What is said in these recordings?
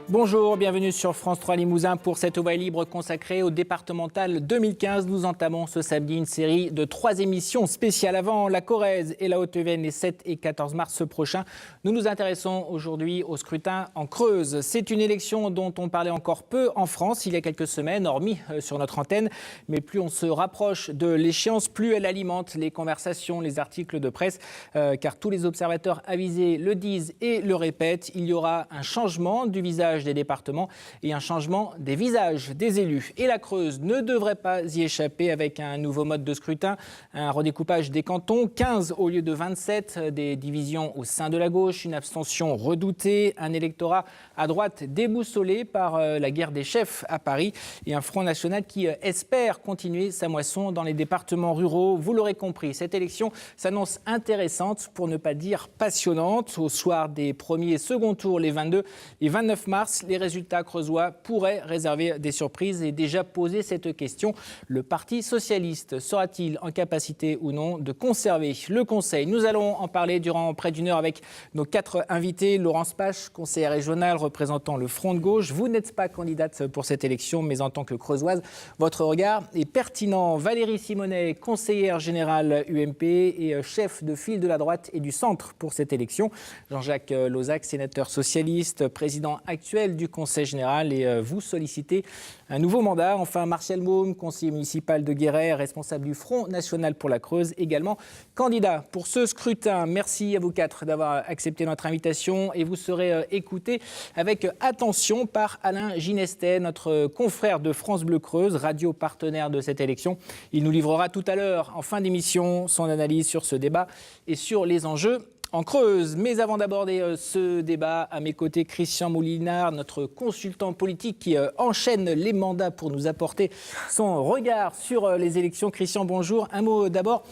Bonjour, bienvenue sur France 3 Limousin pour cette Ovalie libre consacrée au départemental 2015. Nous entamons ce samedi une série de 3 émissions spéciales avant la Corrèze et la Haute-Vienne les 7 et 14 mars prochains. Nous nous intéressons aujourd'hui au scrutin en Creuse. C'est une élection dont on parlait encore peu en France il y a quelques semaines, hormis sur notre antenne. Mais plus on se rapproche de l'échéance, plus elle alimente les conversations, les articles de presse, car tous les observateurs avisés le disent et le répètent. Il y aura un changement du visage des départements et un changement des visages des élus. Et la Creuse ne devrait pas y échapper avec un nouveau mode de scrutin, un redécoupage des cantons, 15 au lieu de 27, des divisions au sein de la gauche, une abstention redoutée, un électorat à droite déboussolé par la guerre des chefs à Paris et un Front national qui espère continuer sa moisson dans les départements ruraux. Vous l'aurez compris, cette élection s'annonce intéressante pour ne pas dire passionnante. Au soir des premiers et second tours, les 22 et 29 mars, les résultats creusois pourraient réserver des surprises et déjà poser cette question. Le Parti socialiste sera-t-il en capacité ou non de conserver le Conseil? Nous allons en parler durant près d'une heure avec nos 4 invités. Laurence Pache, conseillère régionale représentant le Front de gauche. Vous n'êtes pas candidate pour cette élection, mais en tant que creusoise, votre regard est pertinent. Valérie Simonet, conseillère générale UMP et chef de file de la droite et du centre pour cette élection. Jean-Jacques Lozach, sénateur socialiste, président actuel du Conseil général et vous sollicitez un nouveau mandat. Enfin, Martial Môme, conseiller municipal de Guéret, responsable du Front national pour la Creuse, également candidat pour ce scrutin. Merci à vous 4 d'avoir accepté notre invitation et vous serez écoutés avec attention par Alain Ginestet, notre confrère de France Bleu Creuse, radio partenaire de cette élection. Il nous livrera tout à l'heure, en fin d'émission, son analyse sur ce débat et sur les enjeux en Creuse. Mais avant d'aborder ce débat, à mes côtés, Christian Moulinard, notre consultant politique qui enchaîne les mandats pour nous apporter son regard sur les élections. Christian, bonjour. Un mot d'abord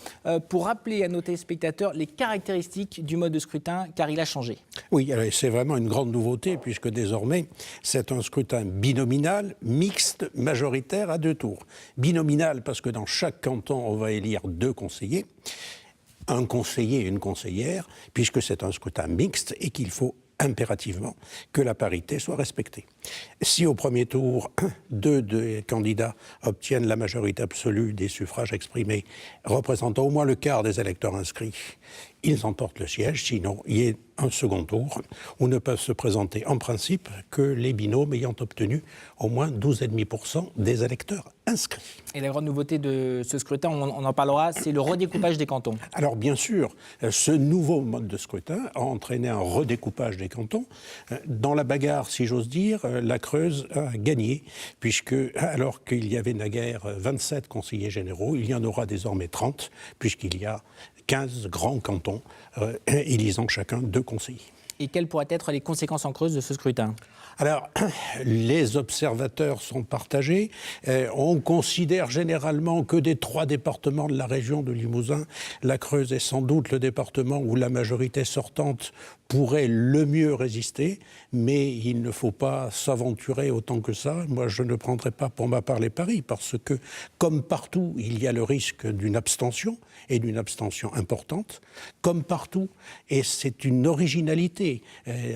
pour rappeler à nos téléspectateurs les caractéristiques du mode de scrutin, car il a changé. Oui, c'est vraiment une grande nouveauté, puisque désormais, c'est un scrutin binominal, mixte, majoritaire à 2 tours. Binominal parce que dans chaque canton, on va élire 2 conseillers. Un conseiller et une conseillère, puisque c'est un scrutin mixte et qu'il faut impérativement que la parité soit respectée. Si au premier tour, 2 des candidats obtiennent la majorité absolue des suffrages exprimés, représentant au moins le quart des électeurs inscrits, ils emportent le siège. Sinon, il y a un second tour où ne peuvent se présenter en principe que les binômes ayant obtenu au moins 12,5% des électeurs inscrits. Et la grande nouveauté de ce scrutin, on en parlera, c'est le redécoupage des cantons. Alors bien sûr, ce nouveau mode de scrutin a entraîné un redécoupage des cantons. Dans la bagarre, si j'ose dire, la Creuse a gagné, puisque alors qu'il y avait naguère 27 conseillers généraux, il y en aura désormais 30, puisqu'il y a 15 grands cantons élisant chacun 2 conseillers. Et quelles pourraient être les conséquences en Creuse de ce scrutin ? Alors, les observateurs sont partagés. On considère généralement que des 3 départements de la région de Limousin, la Creuse est sans doute le département où la majorité sortante pourrait le mieux résister, mais il ne faut pas s'aventurer autant que ça. Moi, je ne prendrai pas pour ma part les paris, parce que, comme partout, il y a le risque d'une abstention, et d'une abstention importante. Comme partout, et c'est une originalité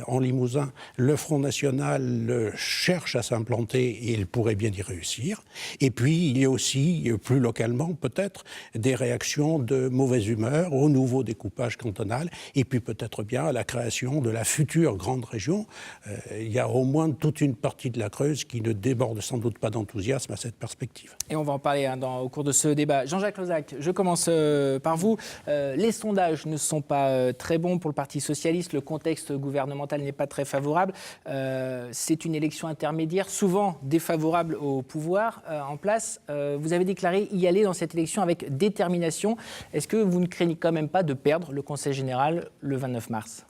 en Limousin, le Front national cherche à s'implanter et il pourrait bien y réussir. Et puis, il y a aussi, plus localement peut-être, des réactions de mauvaise humeur au nouveau découpage cantonal, et puis peut-être bien à la création de la future grande région. Il y a au moins toute une partie de la Creuse qui ne déborde sans doute pas d'enthousiasme à cette perspective. Et on va en parler au cours de ce débat. Jean-Jacques Lozach, je commence par vous. Les sondages ne sont pas très bons pour le Parti socialiste. Le contexte gouvernemental n'est pas très favorable. C'est une élection intermédiaire, souvent défavorable au pouvoir en place. Vous avez déclaré y aller dans cette élection avec détermination. Est-ce que vous ne craignez quand même pas de perdre le Conseil général le 29 mars ?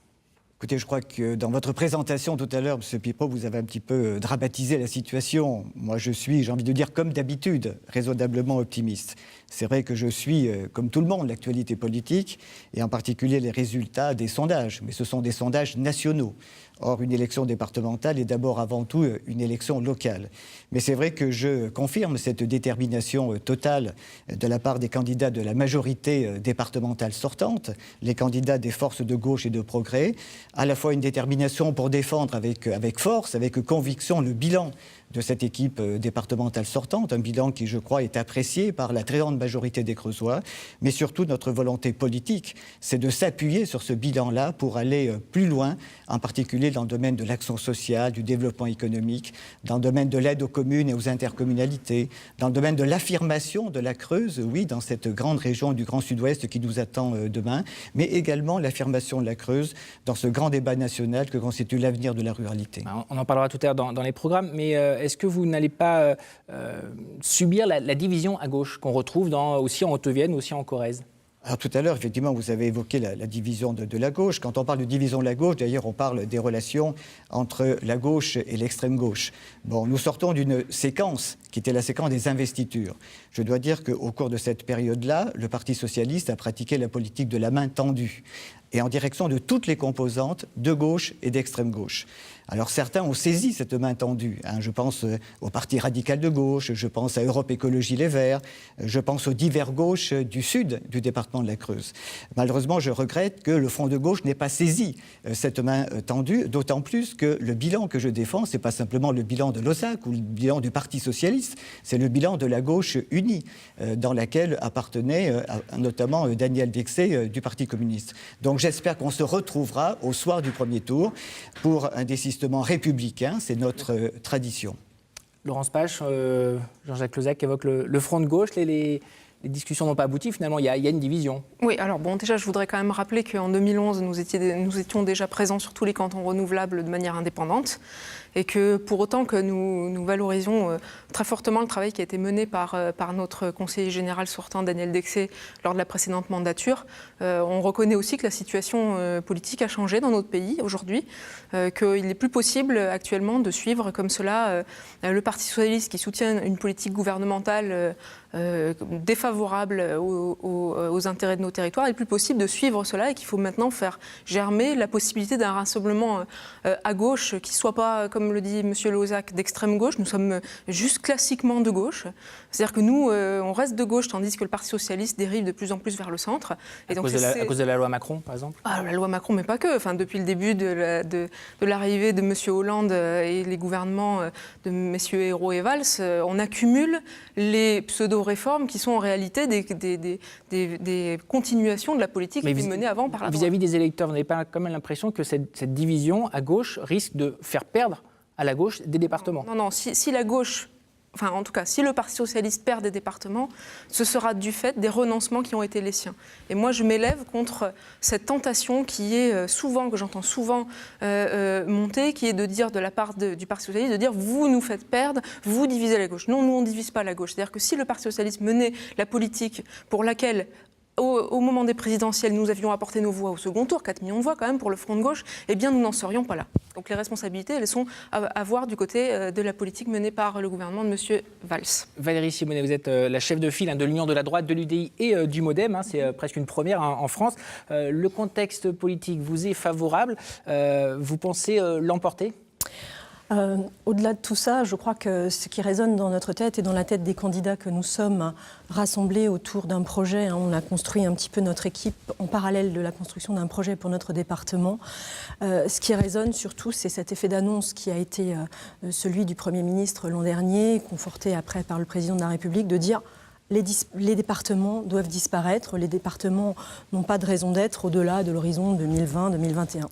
Écoutez, je crois que dans votre présentation tout à l'heure, M. Pipo, vous avez un petit peu dramatisé la situation. Moi, je suis, j'ai envie de dire, comme d'habitude, raisonnablement optimiste. C'est vrai que je suis, comme tout le monde, l'actualité politique, et en particulier les résultats des sondages. Mais ce sont des sondages nationaux. Or, une élection départementale est d'abord avant tout une élection locale. Mais c'est vrai que je confirme cette détermination totale de la part des candidats de la majorité départementale sortante, les candidats des forces de gauche et de progrès, à la fois une détermination pour défendre avec force, avec conviction le bilan de cette équipe départementale sortante, un bilan qui, je crois, est apprécié par la très grande majorité des Creusois, mais surtout notre volonté politique, c'est de s'appuyer sur ce bilan-là pour aller plus loin, en particulier dans le domaine de l'action sociale, du développement économique, dans le domaine de l'aide aux communes et aux intercommunalités, dans le domaine de l'affirmation de la Creuse, oui, dans cette grande région du Grand Sud-Ouest qui nous attend demain, mais également l'affirmation de la Creuse dans ce grand débat national que constitue l'avenir de la ruralité. On en parlera tout à l'heure dans les programmes, mais est-ce que vous n'allez pas subir la division à gauche qu'on retrouve aussi en Haute-Vienne, aussi en Corrèze ? Alors tout à l'heure, effectivement, vous avez évoqué la division de la gauche. Quand on parle de division de la gauche, d'ailleurs, on parle des relations entre la gauche et l'extrême gauche. Bon, nous sortons d'une séquence qui était la séquence des investitures. Je dois dire qu'au cours de cette période-là, le Parti socialiste a pratiqué la politique de la main tendue et en direction de toutes les composantes de gauche et d'extrême gauche. Alors certains ont saisi cette main tendue. Je pense au Parti radical de gauche, je pense à Europe Écologie Les Verts, je pense aux divers gauches du sud du département de la Creuse. Malheureusement, je regrette que le Front de gauche n'ait pas saisi cette main tendue, d'autant plus que le bilan que je défends, ce n'est pas simplement le bilan de l'OSAC ou le bilan du Parti socialiste, c'est le bilan de la gauche unie, dans laquelle appartenait notamment Daniel Dexay du Parti communiste. Donc j'espère qu'on se retrouvera au soir du premier tour pour un désistement républicain, c'est notre tradition. Laurence Pache, Jean-Jacques Lozach évoque le front de gauche, les discussions n'ont pas abouti, finalement il y a une division. Oui, alors bon, déjà je voudrais quand même rappeler qu'en 2011, nous étions déjà présents sur tous les cantons renouvelables de manière indépendante, et que pour autant que nous valorisons très fortement le travail qui a été mené par notre conseiller général sortant, Daniel Dexay, lors de la précédente mandature, on reconnaît aussi que la situation politique a changé dans notre pays aujourd'hui, qu'il n'est plus possible actuellement de suivre comme cela le Parti socialiste qui soutient une politique gouvernementale défavorable aux intérêts de nos territoires. Il n'est plus possible de suivre cela et qu'il faut maintenant faire germer la possibilité d'un rassemblement à gauche qui ne soit pas, comme le dit M. Lozach, d'extrême gauche. Nous sommes juste classiquement de gauche. C'est-à-dire que nous, on reste de gauche tandis que le Parti socialiste dérive de plus en plus vers le centre. Et donc, à cause de la loi Macron, par exemple ? La loi Macron, mais pas que. Enfin, depuis le début de l'arrivée de M. Hollande et les gouvernements de M. Ayrault et Valls, on accumule les pseudo-réformes qui sont en réalité des continuations de la politique qui est menée avant par la droite. Vis-à-vis des électeurs, vous n'avez pas quand même l'impression que cette division à gauche risque de faire perdre à la gauche des départements ? Non, si la gauche... Enfin, en tout cas, si le Parti socialiste perd des départements, ce sera du fait des renoncements qui ont été les siens. Et moi, je m'élève contre cette tentation qui est que j'entends souvent monter, qui est de dire de la part du Parti socialiste, de dire vous nous faites perdre, vous divisez la gauche. Non, nous, on ne divise pas la gauche. C'est-à-dire que si le Parti socialiste menait la politique pour laquelle... Au moment des présidentielles, nous avions apporté nos voix au second tour, 4 millions de voix quand même pour le Front de gauche, eh bien nous n'en serions pas là. Donc les responsabilités, elles sont à voir du côté de la politique menée par le gouvernement de M. Valls. Valérie Simonet, vous êtes la chef de file de l'Union de la droite, de l'UDI et du MoDem, c'est presque une première en France. Le contexte politique vous est favorable, vous pensez l'emporter ? Au-delà de tout ça, je crois que ce qui résonne dans notre tête et dans la tête des candidats que nous sommes rassemblés autour d'un projet, on a construit un petit peu notre équipe en parallèle de la construction d'un projet pour notre département. Ce qui résonne surtout, c'est cet effet d'annonce qui a été celui du Premier ministre l'an dernier, conforté après par le Président de la République, de dire les départements doivent disparaître, les départements n'ont pas de raison d'être au-delà de l'horizon 2020-2021.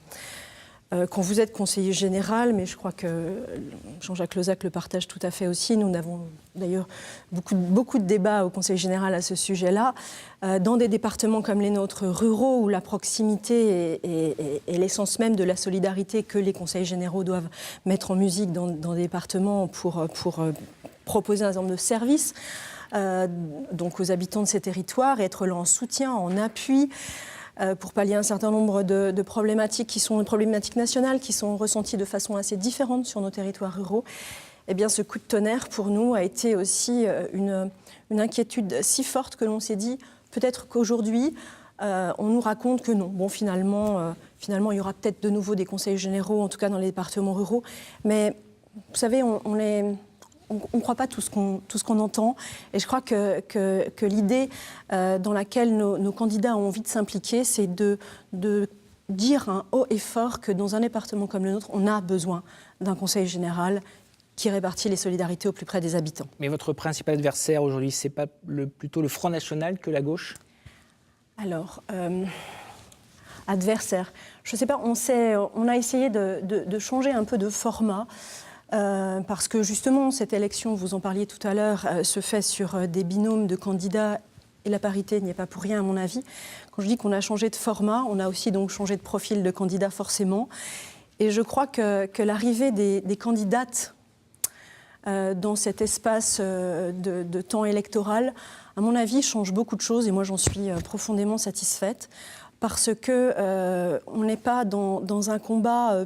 Quand vous êtes conseiller général, mais je crois que Jean-Jacques Lozach le partage tout à fait aussi, nous avons d'ailleurs beaucoup de débats au conseil général à ce sujet-là, dans des départements comme les nôtres ruraux, où la proximité est l'essence même de la solidarité que les conseils généraux doivent mettre en musique dans des départements pour proposer un certain nombre de services donc aux habitants de ces territoires, et être là en soutien, en appui, pour pallier un certain nombre de problématiques qui sont des problématiques nationales, qui sont ressenties de façon assez différente sur nos territoires ruraux. eh bien, ce coup de tonnerre, pour nous, a été aussi une inquiétude si forte que l'on s'est dit, peut-être qu'aujourd'hui, on nous raconte que non. Bon, finalement, il y aura peut-être de nouveau des conseils généraux, en tout cas dans les départements ruraux. Mais vous savez, on ne croit pas tout ce qu'on entend. Et je crois que l'idée dans laquelle nos candidats ont envie de s'impliquer, c'est de dire un haut et fort que dans un département comme le nôtre, on a besoin d'un conseil général qui répartit les solidarités au plus près des habitants. Mais votre principal adversaire aujourd'hui, c'est pas plutôt le Front National que la gauche ? Alors, adversaire, je ne sais pas, on a essayé de changer un peu de format. Parce que justement, cette élection, vous en parliez tout à l'heure, se fait sur des binômes de candidats et la parité n'y est pas pour rien à mon avis. Quand je dis qu'on a changé de format, on a aussi donc changé de profil de candidat forcément. Et je crois que l'arrivée des candidates dans cet espace de temps électoral, à mon avis, change beaucoup de choses et moi j'en suis profondément satisfaite parce qu'on n'est pas dans un combat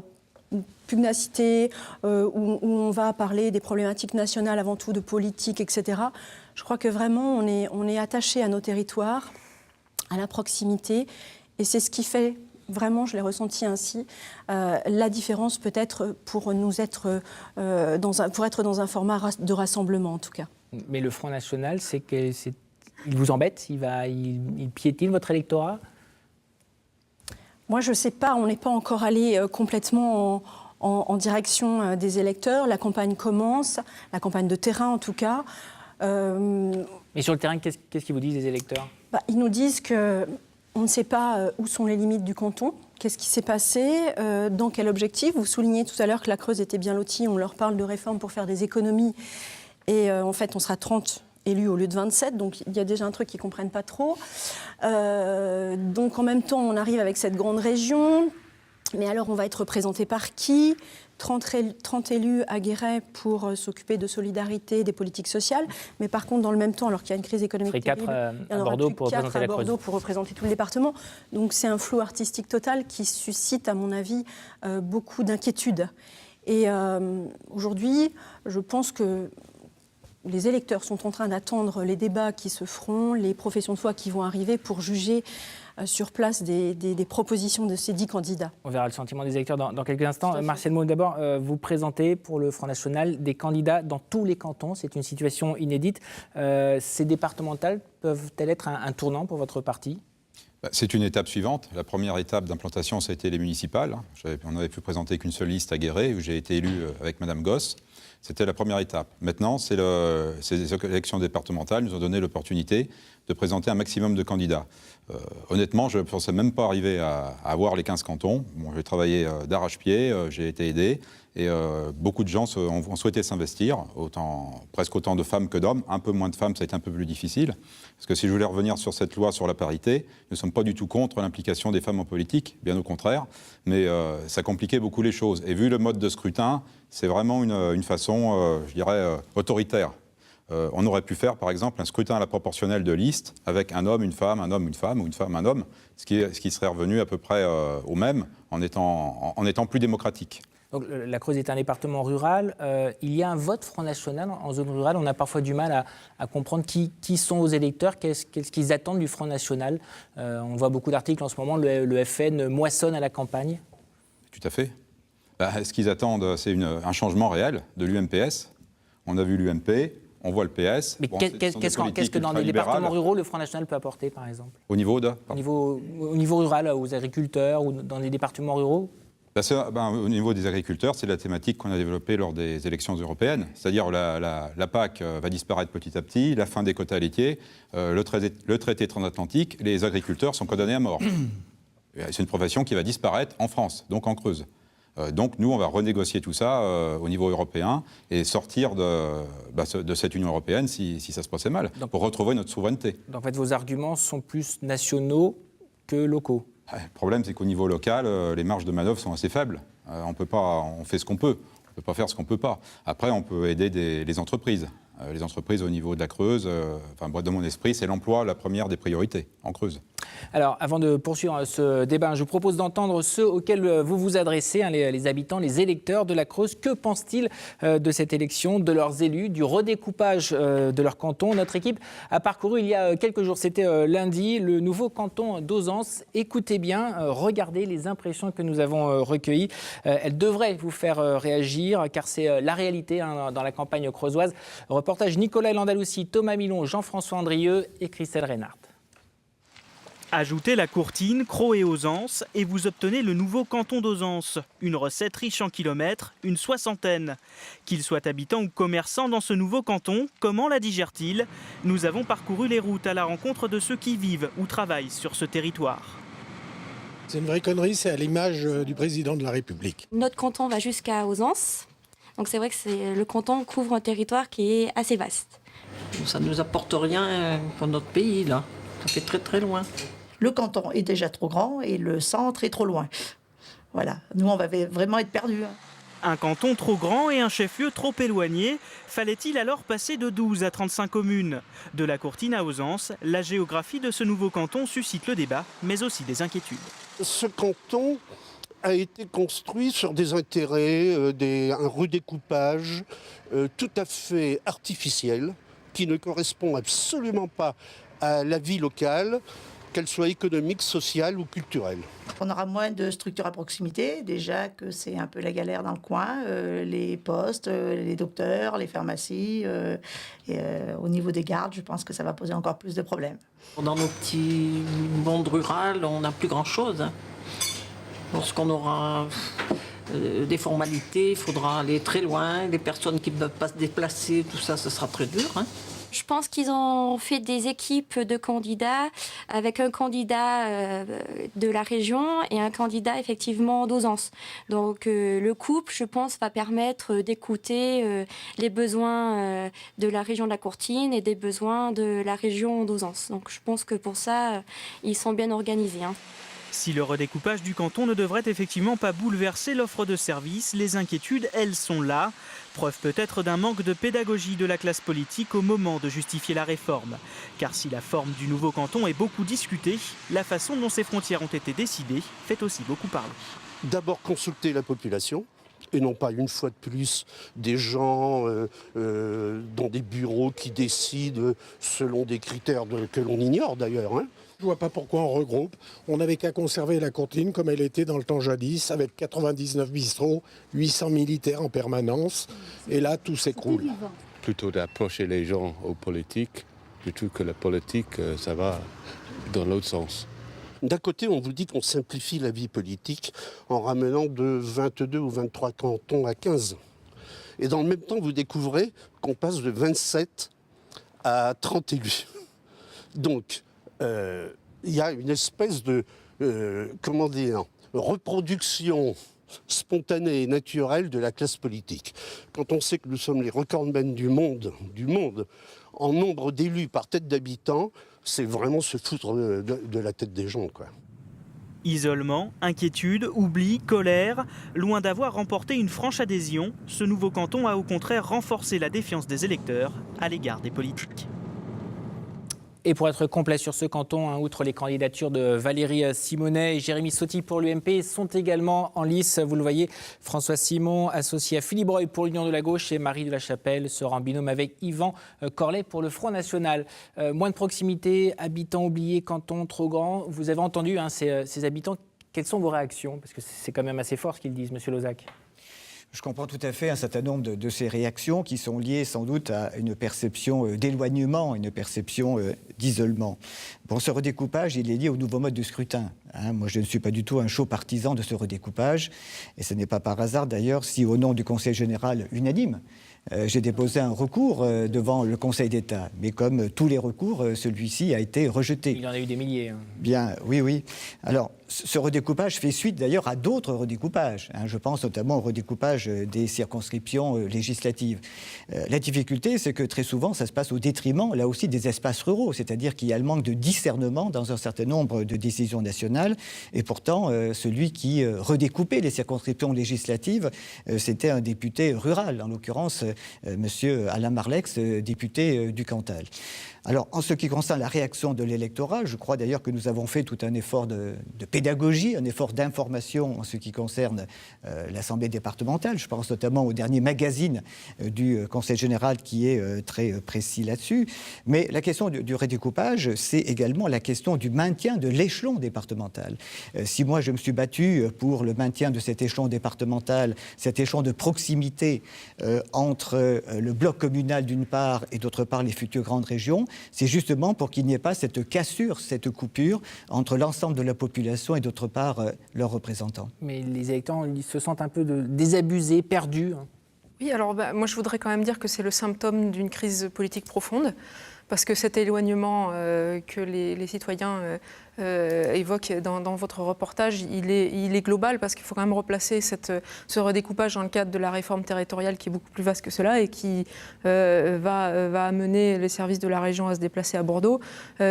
pugnacité, où on va parler des problématiques nationales avant tout, de politique, etc. Je crois que vraiment, on est attaché à nos territoires, à la proximité, et c'est ce qui fait, vraiment, je l'ai ressenti ainsi, la différence peut-être pour être dans un format de rassemblement, en tout cas. Mais le Front National, il vous embête ? Il piétine votre électorat ? Moi, je ne sais pas, on n'est pas encore allé complètement en direction des électeurs. La campagne commence, la campagne de terrain en tout cas. Mais sur le terrain, qu'est-ce qu'ils vous disent les électeurs ? Ils nous disent qu'on ne sait pas où sont les limites du canton, qu'est-ce qui s'est passé, dans quel objectif. Vous soulignez tout à l'heure que la Creuse était bien lotie, on leur parle de réformes pour faire des économies. Et en fait, on sera 30 élus au lieu de 27, donc il y a déjà un truc qu'ils ne comprennent pas trop. Donc en même temps, on arrive avec cette grande région. Mais alors, on va être représenté par qui ? 30 élus à Guéret pour s'occuper de solidarité, des politiques sociales. Mais par contre, dans le même temps, alors qu'il y a une crise économique terrible, il y en aura plus 4 à Bordeaux pour représenter tout le département. Donc c'est un flou artistique total qui suscite, à mon avis, beaucoup d'inquiétudes. Et aujourd'hui, je pense que les électeurs sont en train d'attendre les débats qui se feront, les professions de foi qui vont arriver pour juger sur place des propositions de ces 10 candidats. On verra le sentiment des électeurs dans quelques instants. Martial Maune, d'abord, vous présentez pour le Front National des candidats dans tous les cantons. C'est une situation inédite. Ces départementales peuvent-elles être un tournant pour votre parti ? C'est une étape suivante. La première étape d'implantation, ça a été les municipales. On n'avait pu présenter qu'une seule liste à Guéret, où j'ai été élu avec Mme Gosse. C'était la première étape. Maintenant, ces élections départementales nous ont donné l'opportunité de présenter un maximum de candidats. Honnêtement, je ne pensais même pas arriver à avoir les 15 cantons. Bon, j'ai travaillé d'arrache-pied, j'ai été aidé, et beaucoup de gens ont souhaité s'investir, presque autant de femmes que d'hommes. Un peu moins de femmes, ça a été un peu plus difficile. Parce que si je voulais revenir sur cette loi sur la parité, nous ne sommes pas du tout contre l'implication des femmes en politique, bien au contraire, mais ça compliquait beaucoup les choses. Et vu le mode de scrutin, c'est vraiment une façon, je dirais, autoritaire. On aurait pu faire, par exemple, un scrutin à la proportionnelle de liste avec un homme, une femme, ou une femme, un homme, ce qui serait revenu à peu près au même en étant plus démocratique. Donc, la Creuse est un département rural. Il y a un vote Front National en zone rurale. On a parfois du mal à comprendre qui sont aux électeurs, qu'est-ce qu'ils attendent du Front National. On voit beaucoup d'articles en ce moment, le FN moissonne à la campagne. Tout à fait. Ce qu'ils attendent, c'est un changement réel de l'UMPS. On a vu l'UMP. On voit le PS. Mais qu'est-ce que dans les départements ruraux, le Front National peut apporter, par exemple ? Au niveau rural, aux agriculteurs ou dans les départements ruraux ? Au niveau des agriculteurs, c'est la thématique qu'on a développée lors des élections européennes. C'est-à-dire la PAC va disparaître petit à petit, la fin des quotas laitiers, le traité transatlantique, les agriculteurs sont condamnés à mort. C'est une profession qui va disparaître en France, donc en Creuse. Donc nous, on va renégocier tout ça au niveau européen et sortir de cette Union européenne si ça se passait mal, pour retrouver notre souveraineté. Donc en fait, vos arguments sont plus nationaux que locaux. Le problème, c'est qu'au niveau local, les marges de manœuvre sont assez faibles. On fait ce qu'on peut. On ne peut pas faire ce qu'on ne peut pas. Après, on peut aider les entreprises. Les entreprises au niveau de la Creuse, dans mon esprit, c'est l'emploi la première des priorités en Creuse. Alors, avant de poursuivre ce débat, je vous propose d'entendre ceux auxquels vous vous adressez, les habitants, les électeurs de la Creuse. Que pensent-ils de cette élection, de leurs élus, du redécoupage de leur canton? Notre équipe a parcouru il y a quelques jours, c'était lundi, le nouveau canton d'Auzance. Écoutez bien, regardez les impressions que nous avons recueillies. Elles devraient vous faire réagir, car c'est la réalité dans la campagne creusoise. Reportage Nicolas Landalouci, Thomas Milon, Jean-François Andrieux et Christelle Reynard. Ajoutez la courtine, Crau et Auzance et vous obtenez le nouveau canton d'Auzance. Une recette riche en kilomètres, une soixantaine. Qu'ils soient habitants ou commerçants dans ce nouveau canton, comment la digèrent-ils? Nous avons parcouru les routes à la rencontre de ceux qui vivent ou travaillent sur ce territoire. C'est une vraie connerie, c'est à l'image du président de la République. Notre canton va jusqu'à Auzance, donc c'est vrai que le canton couvre un territoire qui est assez vaste. Ça ne nous apporte rien pour notre pays, là. Ça fait très très loin. Le canton est déjà trop grand et le centre est trop loin. Voilà, nous on va vraiment être perdus. Un canton trop grand et un chef-lieu trop éloigné, fallait-il alors passer de 12 à 35 communes? De la Courtine à Auzance, la géographie de ce nouveau canton suscite le débat, mais aussi des inquiétudes. Ce canton a été construit sur des intérêts, un redécoupage tout à fait artificiel, qui ne correspond absolument pas à la vie locale, qu'elle soit économique, sociale ou culturelle. On aura moins de structures à proximité, déjà que c'est un peu la galère dans le coin, les postes, les docteurs, les pharmacies, au niveau des gardes, je pense que ça va poser encore plus de problèmes. Dans nos petits mondes ruraux, on n'a plus grand-chose. Lorsqu'on aura des formalités, il faudra aller très loin, les personnes qui ne peuvent pas se déplacer, tout ça, ce sera très dur. Je pense qu'ils ont fait des équipes de candidats avec un candidat de la région et un candidat effectivement d'Auzance. Donc le couple, je pense, va permettre d'écouter les besoins de la région de la Courtine et des besoins de la région d'Auzance. Donc je pense que pour ça, ils sont bien organisés. Si le redécoupage du canton ne devrait effectivement pas bouleverser l'offre de services, les inquiétudes, elles sont là. Preuve peut-être d'un manque de pédagogie de la classe politique au moment de justifier la réforme. Car si la forme du nouveau canton est beaucoup discutée, la façon dont ses frontières ont été décidées fait aussi beaucoup parler. D'abord consulter la population, et non pas une fois de plus des gens dans des bureaux qui décident selon des critères que l'on ignore d'ailleurs. Je ne vois pas pourquoi on regroupe. On n'avait qu'à conserver la Courtine comme elle était dans le temps jadis, avec 99 bistrots, 800 militaires en permanence. Et là, tout s'écroule. Plutôt d'approcher les gens aux politiques, plutôt que la politique, ça va dans l'autre sens. D'un côté, on vous dit qu'on simplifie la vie politique en ramenant de 22 ou 23 cantons à 15. Et dans le même temps, vous découvrez qu'on passe de 27 à 30 élus. Donc, il y a une espèce de reproduction spontanée et naturelle de la classe politique. Quand on sait que nous sommes les recordmen du monde en nombre d'élus par tête d'habitants, c'est vraiment se foutre de la tête des gens, quoi. Isolement, inquiétude, oubli, colère, loin d'avoir remporté une franche adhésion, ce nouveau canton a au contraire renforcé la défiance des électeurs à l'égard des politiques. Et pour être complet sur ce canton, outre les candidatures de Valérie Simonet et Jérémy Sauty pour l'UMP, sont également en lice, vous le voyez, François Simon, associé à Philippe Breuil pour l'Union de la Gauche, et Marie de la Chapelle sera en binôme avec Yvan Corlet pour le Front National. Moins de proximité, habitants oubliés, canton trop grand. Vous avez entendu ces habitants. Quelles sont vos réactions? Parce que c'est quand même assez fort ce qu'ils disent, Monsieur Lozach. Je comprends tout à fait un certain nombre de ces réactions qui sont liées sans doute à une perception d'éloignement, une perception d'isolement. Bon, ce redécoupage, il est lié au nouveau mode de scrutin. Moi, je ne suis pas du tout un chaud partisan de ce redécoupage. Et ce n'est pas par hasard, d'ailleurs, si au nom du Conseil général unanime, j'ai déposé un recours devant le Conseil d'État. Mais comme tous les recours, celui-ci a été rejeté. Il y en a eu des milliers. Bien, oui. Alors, ce redécoupage fait suite d'ailleurs à d'autres redécoupages. Je pense notamment au redécoupage des circonscriptions législatives. La difficulté, c'est que très souvent, ça se passe au détriment, là aussi, des espaces ruraux, c'est-à-dire qu'il y a le manque de discernement dans un certain nombre de décisions nationales. Et pourtant, celui qui redécoupait les circonscriptions législatives, c'était un député rural, en l'occurrence, monsieur Alain Marlex, député du Cantal. Alors, en ce qui concerne la réaction de l'électorat, je crois d'ailleurs que nous avons fait tout un effort de pédagogie, un effort d'information en ce qui concerne l'Assemblée départementale. Je pense notamment au dernier magazine du Conseil général qui est très précis là-dessus. Mais la question du redécoupage, c'est également la question du maintien de l'échelon départemental. Si moi, je me suis battu pour le maintien de cet échelon départemental, cet échelon de proximité entre le bloc communal d'une part et d'autre part les futures grandes régions, c'est justement pour qu'il n'y ait pas cette cassure, cette coupure entre l'ensemble de la population et d'autre part leurs représentants. Mais les électeurs, ils se sentent un peu désabusés, perdus. Oui, alors moi je voudrais quand même dire que c'est le symptôme d'une crise politique profonde, parce que cet éloignement que les citoyens évoquent dans votre reportage, il est global, parce qu'il faut quand même replacer ce redécoupage dans le cadre de la réforme territoriale qui est beaucoup plus vaste que cela et qui va amener les services de la région à se déplacer à Bordeaux,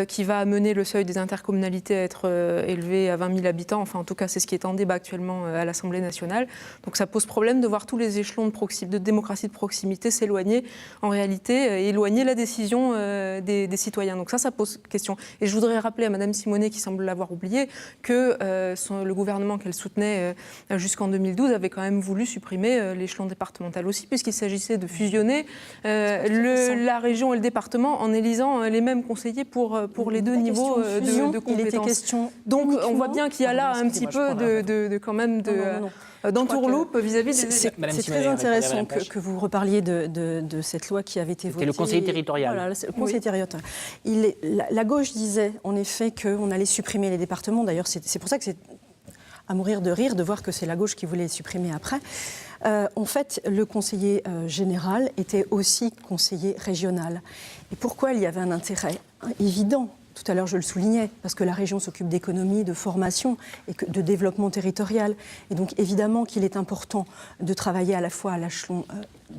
qui va amener le seuil des intercommunalités à être élevé à 20 000 habitants. Enfin, en tout cas, c'est ce qui est en débat actuellement à l'Assemblée nationale. Donc ça pose problème de voir tous les échelons de démocratie de proximité s'éloigner, en réalité, éloigner la décision des citoyens. Donc ça pose question. Et je voudrais rappeler à Mme Simonet, qui semble l'avoir oublié, que le gouvernement qu'elle soutenait jusqu'en 2012 avait quand même voulu supprimer l'échelon départemental aussi, puisqu'il s'agissait de fusionner la région et le département en élisant les mêmes conseillers pour les deux niveaux de compétences. Il était question donc on voit bien qu'il y a là un petit peu d'entourloupe vis-à-vis des... C'est très intéressant que vous reparliez de cette loi qui avait été votée. C'était le Conseil territorial. Voilà, le Conseil territorial. La gauche disait en effet qu'on allait supprimer les départements. D'ailleurs, c'est pour ça que c'est à mourir de rire de voir que c'est la gauche qui voulait les supprimer après. En fait, le conseiller général était aussi conseiller régional. Et pourquoi il y avait un intérêt évident ? Tout à l'heure, je le soulignais, parce que la région s'occupe d'économie, de formation et de développement territorial. Et donc, évidemment qu'il est important de travailler à la fois à l'échelon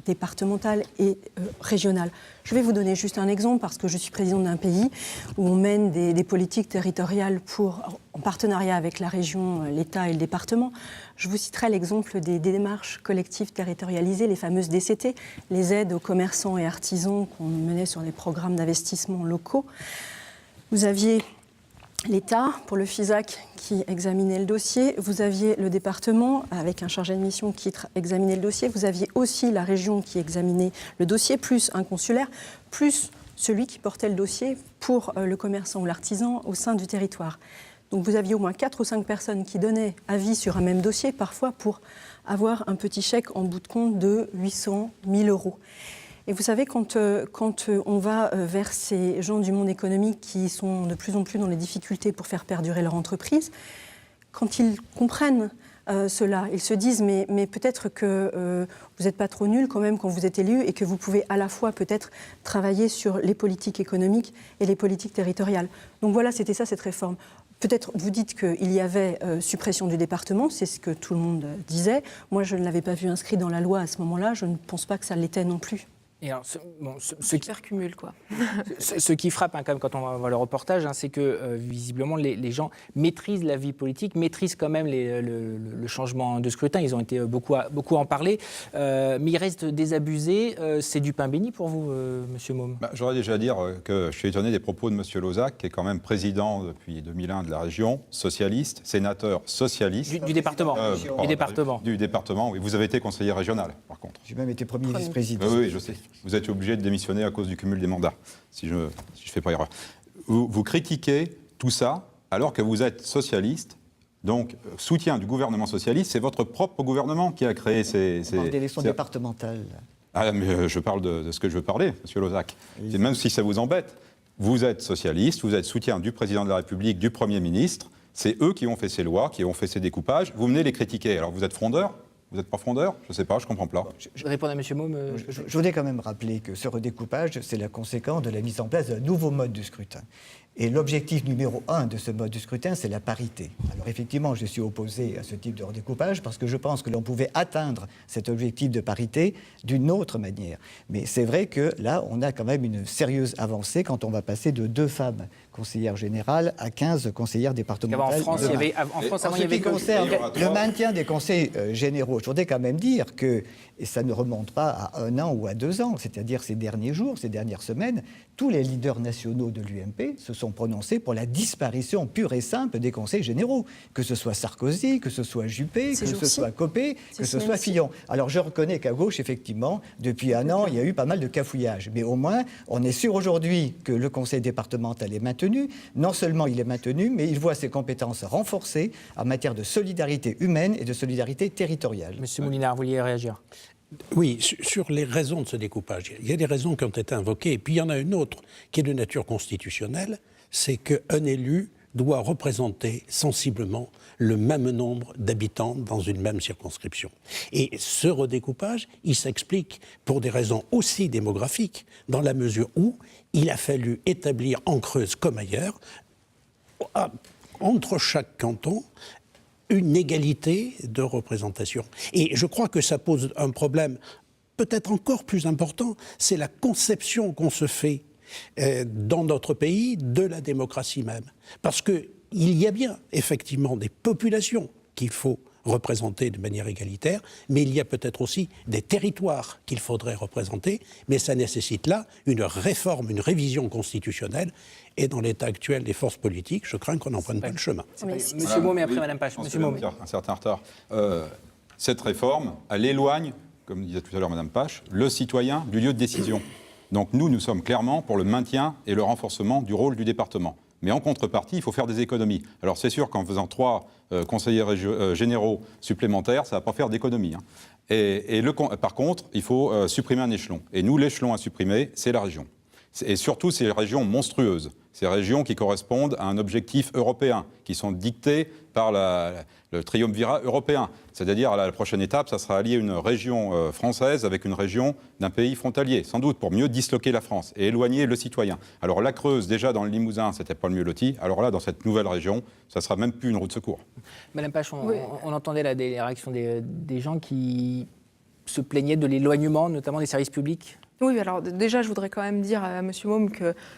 départemental et régional. Je vais vous donner juste un exemple, parce que je suis présidente d'un pays où on mène des politiques territoriales en partenariat avec la région, l'État et le département. Je vous citerai l'exemple des démarches collectives territorialisées, les fameuses DCT, les aides aux commerçants et artisans qu'on menait sur des programmes d'investissement locaux. Vous aviez l'État pour le FISAC qui examinait le dossier, vous aviez le département avec un chargé de mission qui examinait le dossier, vous aviez aussi la région qui examinait le dossier, plus un consulaire, plus celui qui portait le dossier pour le commerçant ou l'artisan au sein du territoire. Donc vous aviez au moins 4 ou 5 personnes qui donnaient avis sur un même dossier, parfois pour avoir un petit chèque en bout de compte de 800 000 €. Et vous savez, quand on va vers ces gens du monde économique qui sont de plus en plus dans les difficultés pour faire perdurer leur entreprise, quand ils comprennent cela, ils se disent mais peut-être que vous n'êtes pas trop nul quand même quand vous êtes élu et que vous pouvez à la fois peut-être travailler sur les politiques économiques et les politiques territoriales. Donc voilà, c'était ça cette réforme. Peut-être vous dites qu'il y avait suppression du département, c'est ce que tout le monde disait. Moi, je ne l'avais pas vu inscrit dans la loi à ce moment-là, je ne pense pas que ça l'était non plus. Et alors, ce qui frappe quand même quand on voit le reportage, c'est que visiblement les gens maîtrisent la vie politique, maîtrisent quand même le changement de scrutin. Ils ont été beaucoup à en parler, mais ils restent désabusés. C'est du pain béni pour vous, Monsieur Môme? J'aurais déjà à dire que je suis étonné des propos de Monsieur Lozac, qui est quand même président depuis 2001 de la région, socialiste, sénateur socialiste. Du département. Du département, oui. Vous avez été conseiller régional, par contre. J'ai même été premier vice-président. Oui, je sais. Vous êtes obligé de démissionner à cause du cumul des mandats, si je ne fais pas erreur. Vous critiquez tout ça alors que vous êtes socialiste, donc soutien du gouvernement socialiste, c'est votre propre gouvernement qui a créé ces... On parle d'élections départementales. Ah, mais je parle de ce que je veux parler, monsieur Lozac. Oui. Même si ça vous embête, vous êtes socialiste, vous êtes soutien du président de la République, du Premier ministre, c'est eux qui ont fait ces lois, qui ont fait ces découpages, vous venez les critiquer. Alors vous êtes frondeur ? Vous n'êtes pas frondeur? Je ne sais pas, je ne comprends pas. Je réponds à M. Môme. Je voudrais quand même rappeler que ce redécoupage, c'est la conséquence de la mise en place d'un nouveau mode de scrutin. Et l'objectif numéro 1 de ce mode de scrutin, c'est la parité. Alors effectivement, je suis opposé à ce type de redécoupage parce que je pense que l'on pouvait atteindre cet objectif de parité d'une autre manière. Mais c'est vrai que là, on a quand même une sérieuse avancée quand on va passer de 2 femmes conseillères générales à 15 conseillères départementales. En France, il y avait, en ce qui concerne le maintien des conseils généraux, je voudrais quand même dire que, et ça ne remonte pas à 1 an ou à 2 ans, c'est-à-dire ces derniers jours, ces dernières semaines, tous les leaders nationaux de l'UMP se sont prononcés pour la disparition pure et simple des conseils généraux, que ce soit Sarkozy, que ce soit Juppé, que ce soit Copé, que ce soit Fillon. Alors je reconnais qu'à gauche, effectivement, depuis 1 an, il y a eu pas mal de cafouillage. Mais au moins, on est sûr aujourd'hui que le conseil départemental est maintenu. Non seulement il est maintenu, mais il voit ses compétences renforcées en matière de solidarité humaine et de solidarité territoriale. Monsieur Moulinard, vous vouliez réagir ? Oui, sur les raisons de ce découpage. Il y a des raisons qui ont été invoquées, et puis il y en a une autre qui est de nature constitutionnelle, c'est qu'un élu doit représenter sensiblement le même nombre d'habitants dans une même circonscription. Et ce redécoupage, il s'explique pour des raisons aussi démographiques, dans la mesure où il a fallu établir en Creuse comme ailleurs, entre chaque canton, une égalité de représentation. Et je crois que ça pose un problème peut-être encore plus important, c'est la conception qu'on se fait dans notre pays de la démocratie même. Parce qu'il y a bien effectivement des populations qu'il faut représenter de manière égalitaire, mais il y a peut-être aussi des territoires qu'il faudrait représenter, mais ça nécessite là une réforme, une révision constitutionnelle, et dans l'état actuel des forces politiques, je crains qu'on n'en prenne pas le chemin. Monsieur Môme et après Madame Pache. Monsieur Môme. Un certain retard. Cette réforme, elle éloigne, comme disait tout à l'heure Madame Pache, le citoyen du lieu de décision. Donc nous sommes clairement pour le maintien et le renforcement du rôle du département. Mais en contrepartie, il faut faire des économies. Alors c'est sûr qu'en faisant 3 conseillers généraux supplémentaires, ça ne va pas faire d'économies. Hein. Par contre, il faut supprimer un échelon. Et nous, l'échelon à supprimer, c'est la région. Et surtout, c'est les régions monstrueuses. Ces régions qui correspondent à un objectif européen, qui sont dictées par le triumvirat européen. C'est-à-dire, à la prochaine étape, ça sera allier une région française avec une région d'un pays frontalier, sans doute pour mieux disloquer la France et éloigner le citoyen. Alors la Creuse, déjà dans le Limousin, c'était pas le mieux loti. Alors là, dans cette nouvelle région, ça sera même plus une roue de secours. Madame Pache, on entendait là des réactions des gens qui se plaignaient de l'éloignement, notamment des services publics. Oui, alors déjà, je voudrais quand même dire à M. Môme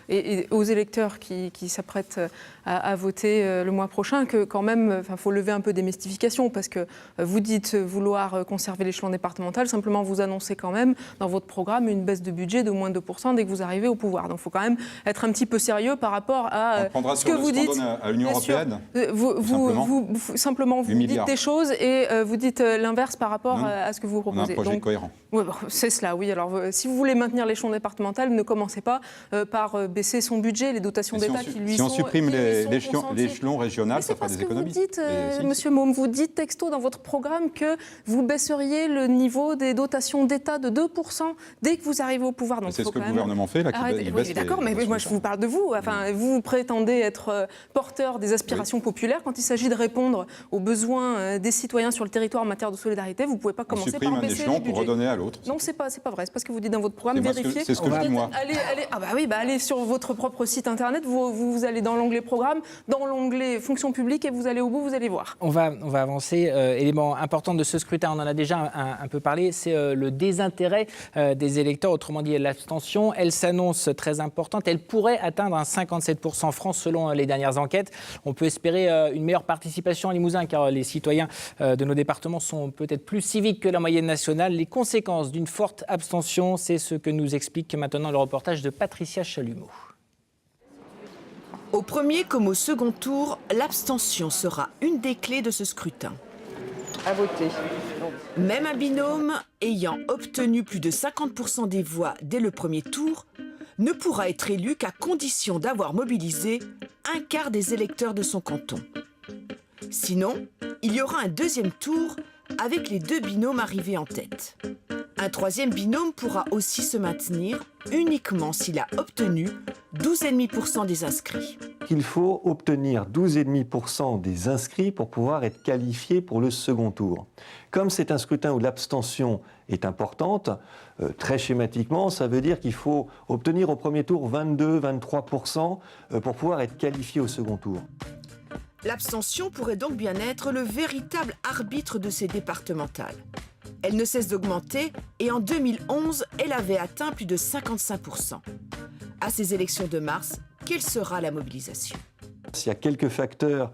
et aux électeurs qui s'apprêtent à voter le mois prochain que quand même, il faut lever un peu des mystifications parce que vous dites vouloir conserver l'échelon départemental, simplement vous annoncez quand même dans votre programme une baisse de budget de moins 2% dès que vous arrivez au pouvoir. Donc il faut quand même être un petit peu sérieux par rapport à ce que vous dites. À l'Union européenne. Simplement, vous dites des choses et vous dites l'inverse par rapport à ce que vous proposez. On a un projet cohérent. Oui, c'est cela, oui. Alors si vous voulez maintenir l'échelon départemental, ne commencez pas par baisser son budget, les dotations d'État qui lui sont... Si on supprime l'échelon régional, ça fera des économies. Vous dites, Monsieur Môme, vous dites texto dans votre programme que vous baisseriez le niveau des dotations d'État de 2% dès que vous arrivez au pouvoir. C'est ce que le gouvernement fait, là, qui baisse d'accord, mais moi je vous parle de vous. Enfin, vous prétendez être porteur des aspirations populaires. Quand il s'agit de répondre aux besoins des citoyens sur le territoire en matière de solidarité, vous ne pouvez pas commencer par baisser les budgets. On supprime un échelon pour redonner à l'autre. Non, c'est pas vrai. C'est pas ce que vous dites dans votre programme. Vérifiez. C'est ce que je dis, moi. Allez sur votre propre site internet, vous allez dans l'onglet programme, dans l'onglet fonction publique et vous allez au bout, vous allez voir. On va avancer. Élément important de ce scrutin, on en a déjà un peu parlé, c'est le désintérêt des électeurs, autrement dit l'abstention. Elle s'annonce très importante, elle pourrait atteindre un 57% en France selon les dernières enquêtes. On peut espérer une meilleure participation à Limousin car les citoyens de nos départements sont peut-être plus civiques que la moyenne nationale. Les conséquences d'une forte abstention, c'est ce que nous explique maintenant le reportage de Patricia Chalumeau. Au premier comme au second tour, l'abstention sera une des clés de ce scrutin. À voter. Même un binôme ayant obtenu plus de 50% des voix dès le premier tour ne pourra être élu qu'à condition d'avoir mobilisé un quart des électeurs de son canton. Sinon, il y aura un deuxième tour avec les 2 binômes arrivés en tête. Un troisième binôme pourra aussi se maintenir uniquement s'il a obtenu 12,5% des inscrits. Il faut obtenir 12,5% des inscrits pour pouvoir être qualifié pour le second tour. Comme c'est un scrutin où l'abstention est importante, très schématiquement, ça veut dire qu'il faut obtenir au premier tour 22-23% pour pouvoir être qualifié au second tour. L'abstention pourrait donc bien être le véritable arbitre de ces départementales. Elle ne cesse d'augmenter et en 2011, elle avait atteint plus de 55%. À ces élections de mars, quelle sera la mobilisation ? Il y a quelques facteurs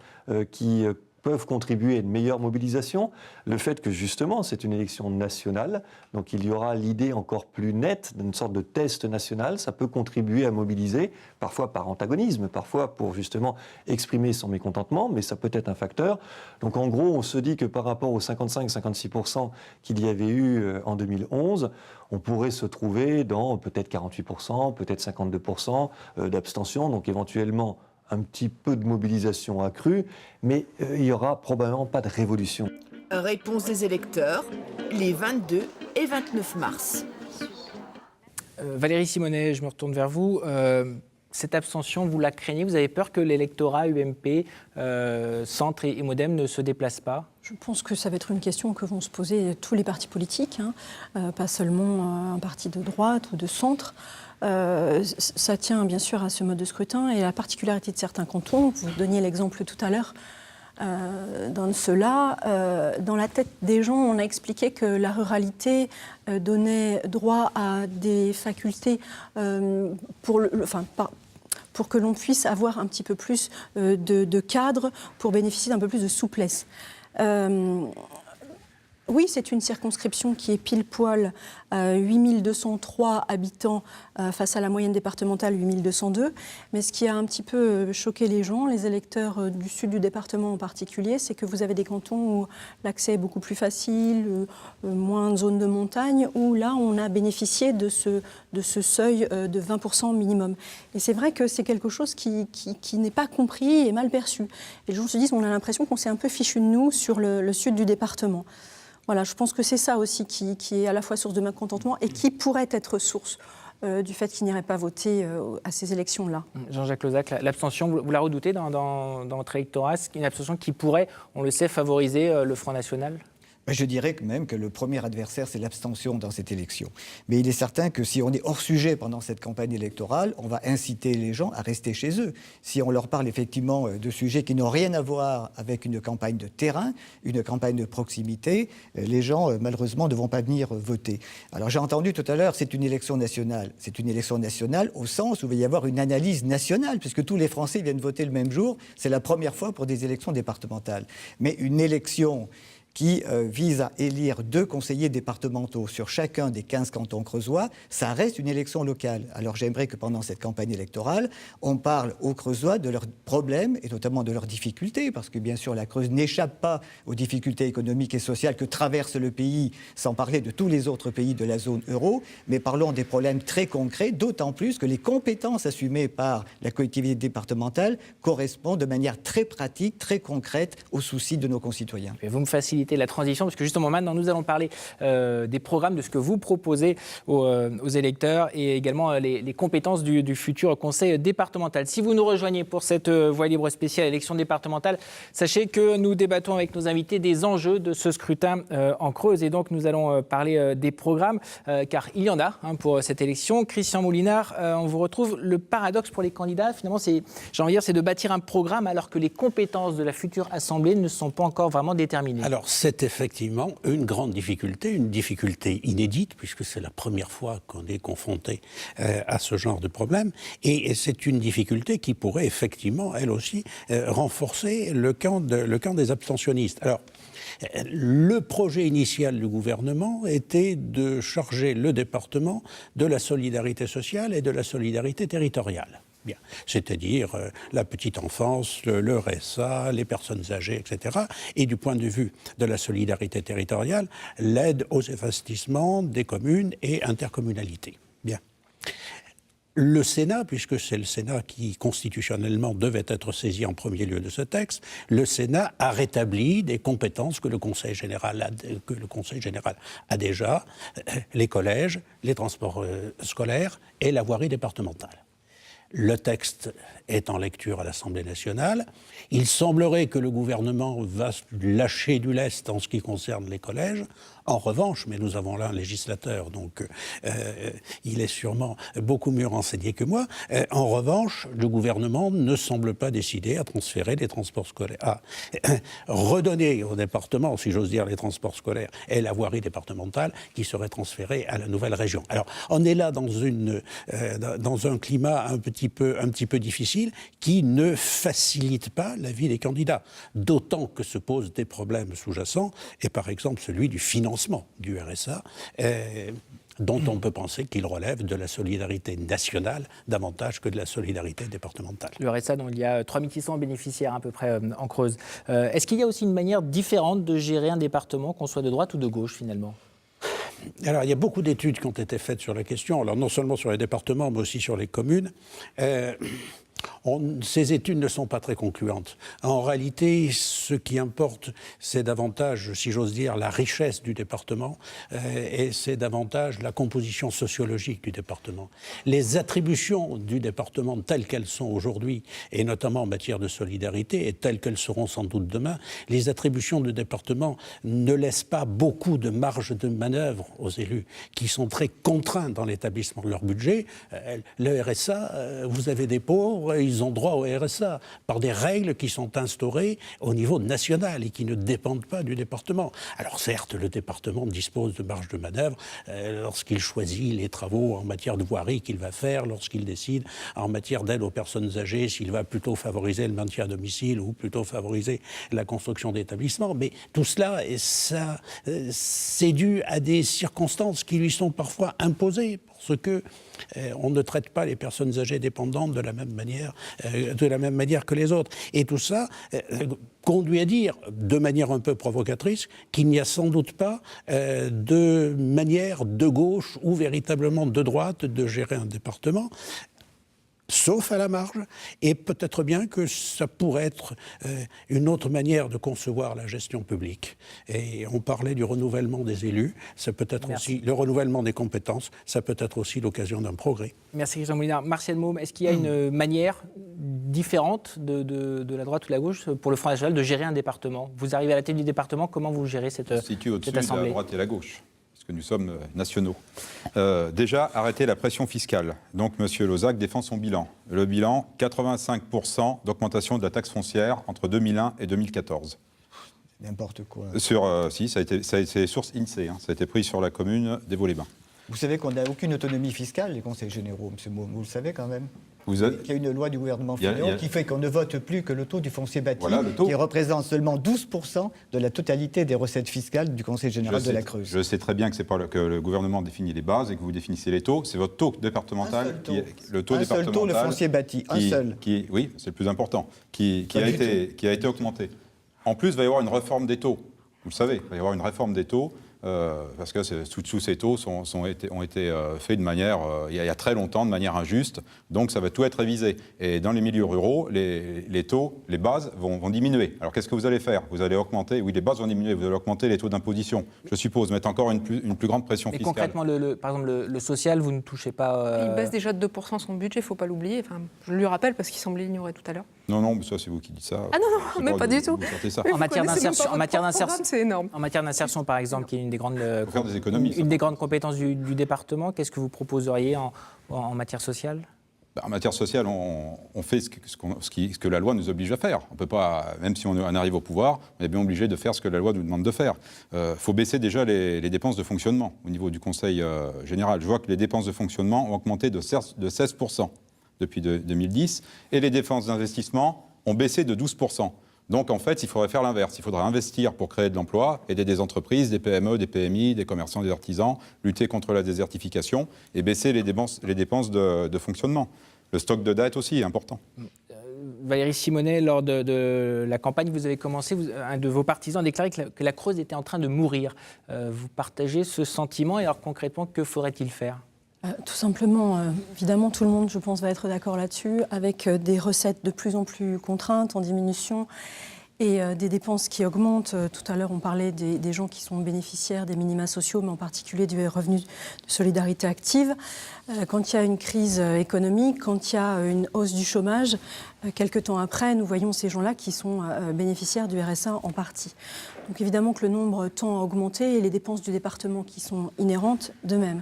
qui peuvent contribuer à une meilleure mobilisation. Le fait que justement c'est une élection nationale, donc il y aura l'idée encore plus nette d'une sorte de test national, ça peut contribuer à mobiliser, parfois par antagonisme, parfois pour justement exprimer son mécontentement, mais ça peut être un facteur. Donc en gros, on se dit que par rapport aux 55-56% qu'il y avait eu en 2011, on pourrait se trouver dans peut-être 48%, peut-être 52% d'abstention, donc éventuellement un petit peu de mobilisation accrue, mais il n'y aura probablement pas de révolution. Réponse des électeurs, les 22 et 29 mars. Valérie Simonet, je me retourne vers vous. Cette abstention, vous la craignez? Vous avez peur que l'électorat UMP, Centre et Modem ne se déplace pas? Je pense que ça va être une question que vont se poser tous les partis politiques, pas seulement un parti de droite ou de centre. Ça tient bien sûr à ce mode de scrutin et la particularité de certains cantons. Vous donniez l'exemple tout à l'heure. Dans cela, dans la tête des gens, on a expliqué que la ruralité donnait droit à des facultés pour que l'on puisse avoir un petit peu plus de cadres pour bénéficier d'un peu plus de souplesse. Oui, c'est une circonscription qui est pile poil à 8203 habitants face à la moyenne départementale 8202. Mais ce qui a un petit peu choqué les gens, les électeurs du sud du département en particulier, c'est que vous avez des cantons où l'accès est beaucoup plus facile, moins de zones de montagne, où là on a bénéficié de ce seuil de 20% minimum. Et c'est vrai que c'est quelque chose qui n'est pas compris et mal perçu. Et les gens se disent, on a l'impression qu'on s'est un peu fichu de nous sur le sud du département. Voilà, je pense que c'est ça aussi qui est à la fois source de mécontentement et qui pourrait être source du fait qu'ils n'iraient pas voter à ces élections-là. Jean-Jacques Lozach, l'abstention, vous la redoutez dans votre électorat? C'est une abstention qui pourrait, on le sait, favoriser le Front National? Je dirais même que le premier adversaire, c'est l'abstention dans cette élection. Mais il est certain que si on est hors sujet pendant cette campagne électorale, on va inciter les gens à rester chez eux. Si on leur parle effectivement de sujets qui n'ont rien à voir avec une campagne de terrain, une campagne de proximité, les gens, malheureusement, ne vont pas venir voter. Alors j'ai entendu tout à l'heure, c'est une élection nationale. C'est une élection nationale au sens où il va y avoir une analyse nationale, puisque tous les Français viennent voter le même jour. C'est la première fois pour des élections départementales. Mais une élection qui vise à élire 2 conseillers départementaux sur chacun des 15 cantons creusois, ça reste une élection locale. Alors j'aimerais que pendant cette campagne électorale, on parle aux Creusois de leurs problèmes et notamment de leurs difficultés, parce que bien sûr la Creuse n'échappe pas aux difficultés économiques et sociales que traverse le pays, sans parler de tous les autres pays de la zone euro, mais parlons des problèmes très concrets, d'autant plus que les compétences assumées par la collectivité départementale correspondent de manière très pratique, très concrète aux soucis de nos concitoyens. Et vous me facilitez la transition, parce que justement maintenant nous allons parler des programmes, de ce que vous proposez aux électeurs et également les compétences du futur conseil départemental. Si vous nous rejoignez pour cette Voix libre spéciale élection départementale, sachez que nous débattons avec nos invités des enjeux de ce scrutin en Creuse, et donc nous allons parler des programmes, car il y en a pour cette élection. Christian Moulinard, on vous retrouve. Le paradoxe pour les candidats, finalement, c'est de bâtir un programme alors que les compétences de la future Assemblée ne sont pas encore vraiment déterminées. Alors, c'est effectivement une grande difficulté, une difficulté inédite, puisque c'est la première fois qu'on est confronté à ce genre de problème. Et c'est une difficulté qui pourrait effectivement, elle aussi, renforcer le camp des abstentionnistes. Alors, le projet initial du gouvernement était de charger le département de la solidarité sociale et de la solidarité territoriale. Bien. C'est-à-dire la petite enfance, le RSA, les personnes âgées, etc. Et du point de vue de la solidarité territoriale, l'aide aux investissements des communes et intercommunalités. Bien. le Sénat, puisque c'est le Sénat qui constitutionnellement devait être saisi en premier lieu de ce texte, le Sénat a rétabli des compétences que le Conseil général a déjà, les collèges, les transports scolaires et la voirie départementale. Le texte est en lecture à l'Assemblée nationale. Il semblerait que le gouvernement va lâcher du lest en ce qui concerne les collèges. En revanche, mais nous avons là un législateur, donc il est sûrement beaucoup mieux renseigné que moi. En revanche, le gouvernement ne semble pas décidé à transférer les transports scolaires, à redonner au département, si j'ose dire, les transports scolaires et la voirie départementale qui serait transférée à la nouvelle région. Alors, on est là dans un climat un petit peu difficile qui ne facilite pas la vie des candidats. D'autant que se posent des problèmes sous-jacents, et par exemple celui du financement du RSA, dont on peut penser qu'il relève de la solidarité nationale davantage que de la solidarité départementale. Le RSA, dont il y a 3600 bénéficiaires à peu près en Creuse. Est-ce qu'il y a aussi une manière différente de gérer un département, qu'on soit de droite ou de gauche finalement ? Alors, il y a beaucoup d'études qui ont été faites sur la question, alors non seulement sur les départements, mais aussi sur les communes. Ces études ne sont pas très concluantes. En réalité, ce qui importe, c'est davantage, si j'ose dire, la richesse du département et c'est davantage la composition sociologique du département. Les attributions du département telles qu'elles sont aujourd'hui, et notamment en matière de solidarité, et telles qu'elles seront sans doute demain, les attributions du département ne laissent pas beaucoup de marge de manœuvre aux élus, qui sont très contraints dans l'établissement de leur budget. Le RSA, vous avez des pauvres, ils ont droit au RSA par des règles qui sont instaurées au niveau national et qui ne dépendent pas du département. Alors certes, le département dispose de marge de manœuvre lorsqu'il choisit les travaux en matière de voirie qu'il va faire, lorsqu'il décide en matière d'aide aux personnes âgées s'il va plutôt favoriser le maintien à domicile ou plutôt favoriser la construction d'établissements. Mais tout cela, c'est dû à des circonstances qui lui sont parfois imposées parce que on ne traite pas les personnes âgées dépendantes de la même manière que les autres. Et tout ça conduit à dire, de manière un peu provocatrice, qu'il n'y a sans doute pas de manière de gauche ou véritablement de droite de gérer un département, sauf à la marge, et peut-être bien que ça pourrait être une autre manière de concevoir la gestion publique. Et on parlait du renouvellement des élus, ça peut être aussi le renouvellement des compétences, ça peut être aussi l'occasion d'un progrès. Merci Christian Moulinard. Martial Môme, est-ce qu'il y a une manière différente de la droite ou de la gauche pour le Front National de gérer un département ? Vous arrivez à la tête du département, comment vous gérez cette assemblée ? On se situe au-dessus de la droite et la gauche. Que nous sommes nationaux. Déjà, arrêter la pression fiscale. Donc, M. Lozach défend son bilan. Le bilan, 85% d'augmentation de la taxe foncière entre 2001 et 2014. N'importe quoi. Si, ça a été source INSEE. Ça a été pris sur la commune d'Evaux-les-Bains. Vous savez qu'on n'a aucune autonomie fiscale, les conseils généraux, M. Môme, vous le savez quand même. Il y a une loi du gouvernement Fillon qui fait qu'on ne vote plus que le taux du foncier bâti, qui représente seulement 12% de la totalité des recettes fiscales du Conseil général de la Creuse. Je sais très bien que c'est pas que le gouvernement définit les bases et que vous définissez les taux. C'est votre taux départemental, le taux départemental. Seul taux, le foncier bâti, un seul. Oui, c'est le plus important, qui a été augmenté. En plus, il va y avoir une réforme des taux. Vous le savez, il va y avoir une réforme des taux. Parce que tous ces taux ont été faits de manière, il y a très longtemps, de manière injuste, donc ça va tout être révisé. Et dans les milieux ruraux, les taux, les bases vont diminuer. Alors qu'est-ce que vous allez faire ? Vous allez augmenter, oui, les bases vont diminuer, vous allez augmenter les taux d'imposition, je suppose, mettre encore une plus grande pression fiscale. Et concrètement, par exemple, le social, vous ne touchez pas... Il baisse déjà de 2% son budget, il ne faut pas l'oublier. Enfin, je lui rappelle parce qu'il semblait l'ignorer tout à l'heure. Non, mais ça, c'est vous qui dites ça. Ah non, mais pas du tout. En matière d'insertion, c'est énorme. En matière d'insertion, par exemple, qui est une des grandes, une des grandes compétences du département, qu'est-ce que vous proposeriez en matière sociale ? En matière sociale, on fait ce que la loi nous oblige à faire. On peut pas, même si on arrive au pouvoir, on est bien obligé de faire ce que la loi nous demande de faire. Il faut baisser déjà les dépenses de fonctionnement au niveau du Conseil général. Je vois que les dépenses de fonctionnement ont augmenté de 16% depuis 2010, et les dépenses d'investissement ont baissé de 12%. Donc, en fait, il faudrait faire l'inverse. Il faudrait investir pour créer de l'emploi, aider des entreprises, des PME, des PMI, des commerçants, des artisans, lutter contre la désertification et baisser les dépenses de fonctionnement. Le stock de dette aussi est important. Valérie Simonet, lors de la campagne, vous avez commencé, un de vos partisans a déclaré que la Creuse était en train de mourir. Vous partagez ce sentiment, et alors concrètement, que faudrait-il faire ? Tout simplement, évidemment, tout le monde, je pense, va être d'accord là-dessus, avec des recettes de plus en plus contraintes, en diminution, et des dépenses qui augmentent. Tout à l'heure, on parlait des gens qui sont bénéficiaires des minima sociaux, mais en particulier du revenu de solidarité active. Quand il y a une crise économique, quand il y a une hausse du chômage, quelques temps après, nous voyons ces gens-là qui sont bénéficiaires du RSA en partie. Donc évidemment que le nombre tend à augmenter et les dépenses du département qui sont inhérentes de même.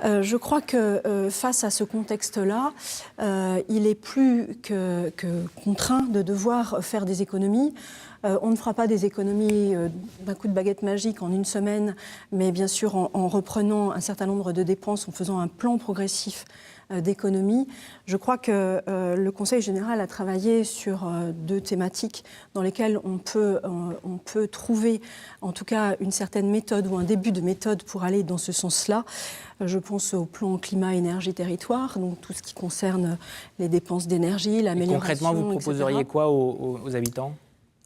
Je crois que face à ce contexte-là, il est plus que contraint de devoir faire des économies. On ne fera pas des économies d'un coup de baguette magique en une semaine, mais bien sûr en reprenant un certain nombre de dépenses, en faisant un plan progressif d'économie. Je crois que le Conseil général a travaillé sur deux thématiques dans lesquelles on peut trouver en tout cas une certaine méthode ou un début de méthode pour aller dans ce sens-là. Je pense au plan climat, énergie, territoire, donc tout ce qui concerne les dépenses d'énergie, l'amélioration, concrètement, vous proposeriez quoi aux habitants ?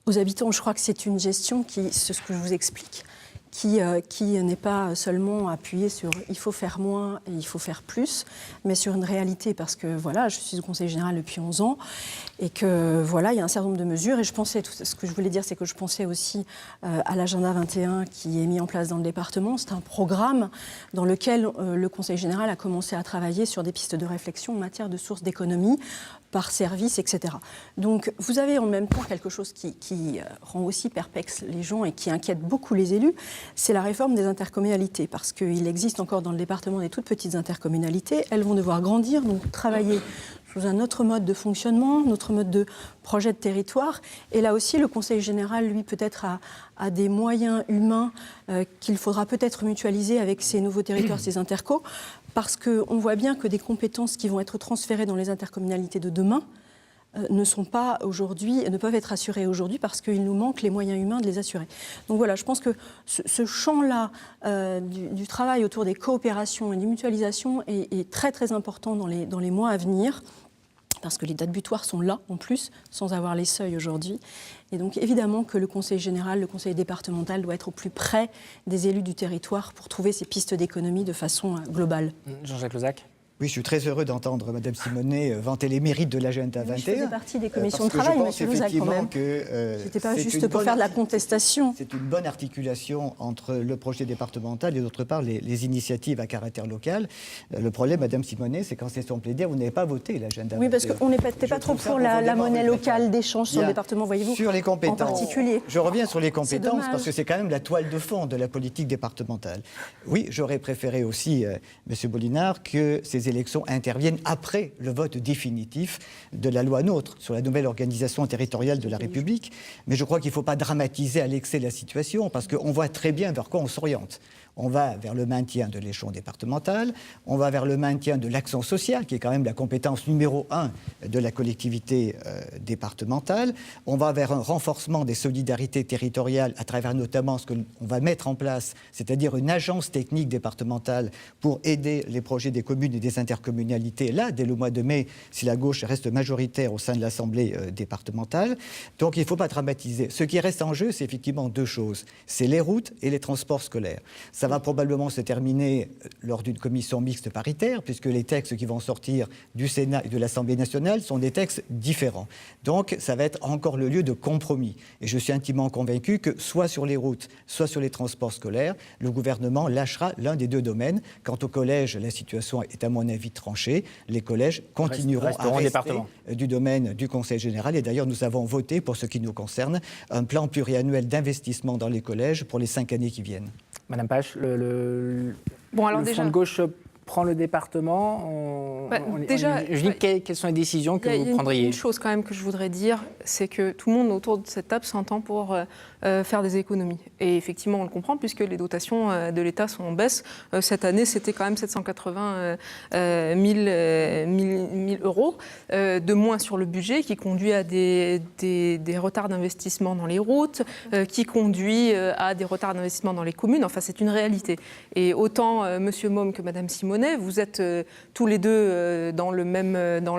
Aux habitants, je crois que c'est une gestion c'est ce que je vous explique, qui n'est pas seulement appuyée sur il faut faire moins et il faut faire plus, mais sur une réalité, parce que voilà, je suis au Conseil général depuis 11 ans et que voilà, il y a un certain nombre de mesures. Et je pensais, ce que je voulais dire, c'est que je pensais aussi à l'agenda 21 qui est mis en place dans le département. C'est un programme dans lequel le Conseil général a commencé à travailler sur des pistes de réflexion en matière de sources d'économie par service, etc. Donc vous avez en même temps quelque chose qui rend aussi perplexe les gens et qui inquiète beaucoup les élus, c'est la réforme des intercommunalités, parce qu'il existe encore dans le département des toutes petites intercommunalités. Elles vont devoir grandir, donc travailler sous un autre mode de fonctionnement, notre mode de projet de territoire. Et là aussi, le Conseil général, lui, peut-être a des moyens humains qu'il faudra peut-être mutualiser avec ces nouveaux territoires, ces intercos, parce qu'on voit bien que des compétences qui vont être transférées dans les intercommunalités de demain ne peuvent être assurées aujourd'hui parce qu'il nous manque les moyens humains de les assurer. Donc voilà, je pense que ce champ-là du travail autour des coopérations et des mutualisations est très très important dans les mois à venir, parce que les dates butoirs sont là en plus, sans avoir les seuils aujourd'hui. Et donc évidemment que le Conseil général, le Conseil départemental doit être au plus près des élus du territoire pour trouver ces pistes d'économie de façon globale. Jean-Jacques Lozach. Oui, je suis très heureux d'entendre Mme Simonet vanter les mérites de l'agenda 21. Je faisais partie des commissions de travail, M. Lozach, quand même. C'était pas juste pour faire de la contestation. C'est une bonne articulation entre le projet départemental et d'autre part les initiatives à caractère local. Le problème, Mme Simonet, c'est qu'en session plénière, vous n'avez pas voté l'agenda 21. Oui, parce qu'on n'était pas trop pour la monnaie locale d'échange sur le département, voyez-vous. Sur les compétences. En particulier. Je reviens sur les compétences parce que c'est quand même la toile de fond de la politique départementale. Oui, j'aurais préféré aussi, M. Bolinard, que ces élections interviennent après le vote définitif de la loi NOTRe sur la nouvelle organisation territoriale de la République. Mais je crois qu'il ne faut pas dramatiser à l'excès la situation parce qu'on voit très bien vers quoi on s'oriente. On va vers le maintien de l'échelon départemental, on va vers le maintien de l'action sociale, qui est quand même la compétence numéro 1 de la collectivité départementale. On va vers un renforcement des solidarités territoriales à travers notamment ce qu'on va mettre en place, c'est-à-dire une agence technique départementale pour aider les projets des communes et des intercommunalités, là, dès le mois de mai, si la gauche reste majoritaire au sein de l'Assemblée départementale. Donc il ne faut pas dramatiser. Ce qui reste en jeu, c'est effectivement deux choses. C'est les routes et les transports scolaires. Ça va probablement se terminer lors d'une commission mixte paritaire, puisque les textes qui vont sortir du Sénat et de l'Assemblée nationale sont des textes différents. Donc, ça va être encore le lieu de compromis. Et je suis intimement convaincu que, soit sur les routes, soit sur les transports scolaires, le gouvernement lâchera l'un des deux domaines. Quant au collège, la situation est à mon avis tranchée. Les collèges continueront à rester du domaine du Conseil général. Et d'ailleurs, nous avons voté, pour ce qui nous concerne, un plan pluriannuel d'investissement dans les collèges pour les 5 années qui viennent. Madame Pache, le déjà, Front de gauche prend le département. Quelles sont les décisions que vous prendriez ? Il y a une chose quand même que je voudrais dire, c'est que tout le monde autour de cette table s'entend pour faire des économies. Et effectivement, on le comprend, puisque les dotations de l'État sont en baisse. Cette année, c'était quand même 780 000 euros de moins sur le budget, qui conduit à des retards d'investissement dans les routes, qui conduit à des retards d'investissement dans les communes. Enfin, c'est une réalité. Et autant M. Môme que Mme Simonet Monet, vous êtes tous les deux dans la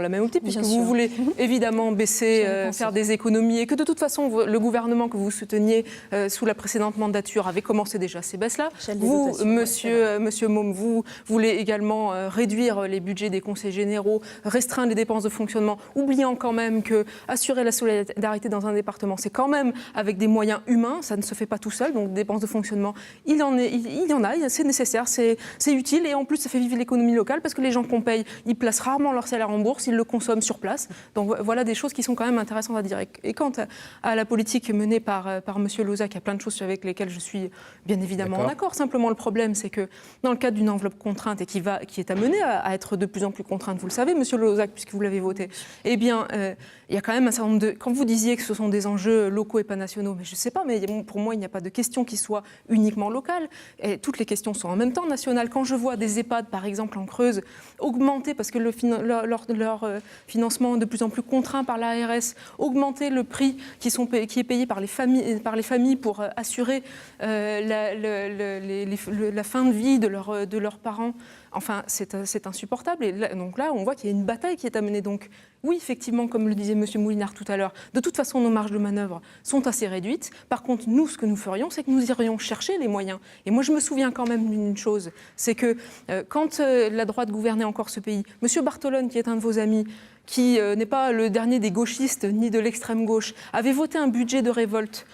même optique, puisque vous voulez évidemment baisser, faire des économies, et que de toute façon, le gouvernement que vous souteniez sous la précédente mandature avait commencé déjà ces baisses-là. Vous, monsieur Môme, vous voulez également réduire les budgets des conseils généraux, restreindre les dépenses de fonctionnement, oubliant quand même que assurer la solidarité dans un département, c'est quand même avec des moyens humains, ça ne se fait pas tout seul, donc dépenses de fonctionnement, il y en a, c'est nécessaire, c'est utile, et en plus ça fait vivre l'économie locale, parce que les gens qu'on paye, ils placent rarement leur salaire en bourse, ils le consomment sur place. Donc voilà des choses qui sont quand même intéressantes à dire. Et quant à la politique menée par M. Lozach, il y a plein de choses avec lesquelles je suis bien évidemment en accord. Simplement le problème, c'est que dans le cadre d'une enveloppe contrainte, et qui est amenée à être de plus en plus contrainte, vous le savez, M. Lozach, puisque vous l'avez voté, eh bien, il y a quand même un certain nombre de... Quand vous disiez que ce sont des enjeux locaux et pas nationaux, mais je ne sais pas, mais pour moi, il n'y a pas de question qui soit uniquement locale. Et toutes les questions sont en même temps nationales. Quand je vois des EHPAD, par exemple, en Creuse, augmenter, parce que leur financement est de plus en plus contraint par l'ARS, augmenter le prix qui est payé par les familles pour assurer la fin de vie de leurs parents, enfin, c'est insupportable. Et donc là, on voit qu'il y a une bataille qui est amenée. Donc oui, effectivement, comme le disait M. Moulinard tout à l'heure, de toute façon, nos marges de manœuvre sont assez réduites. Par contre, nous, ce que nous ferions, c'est que nous irions chercher les moyens. Et moi, je me souviens quand même d'une chose, c'est que quand la droite gouvernait encore ce pays, M. Bartolone, qui est un de vos amis, qui n'est pas le dernier des gauchistes ni de l'extrême gauche, avait voté un budget de révolte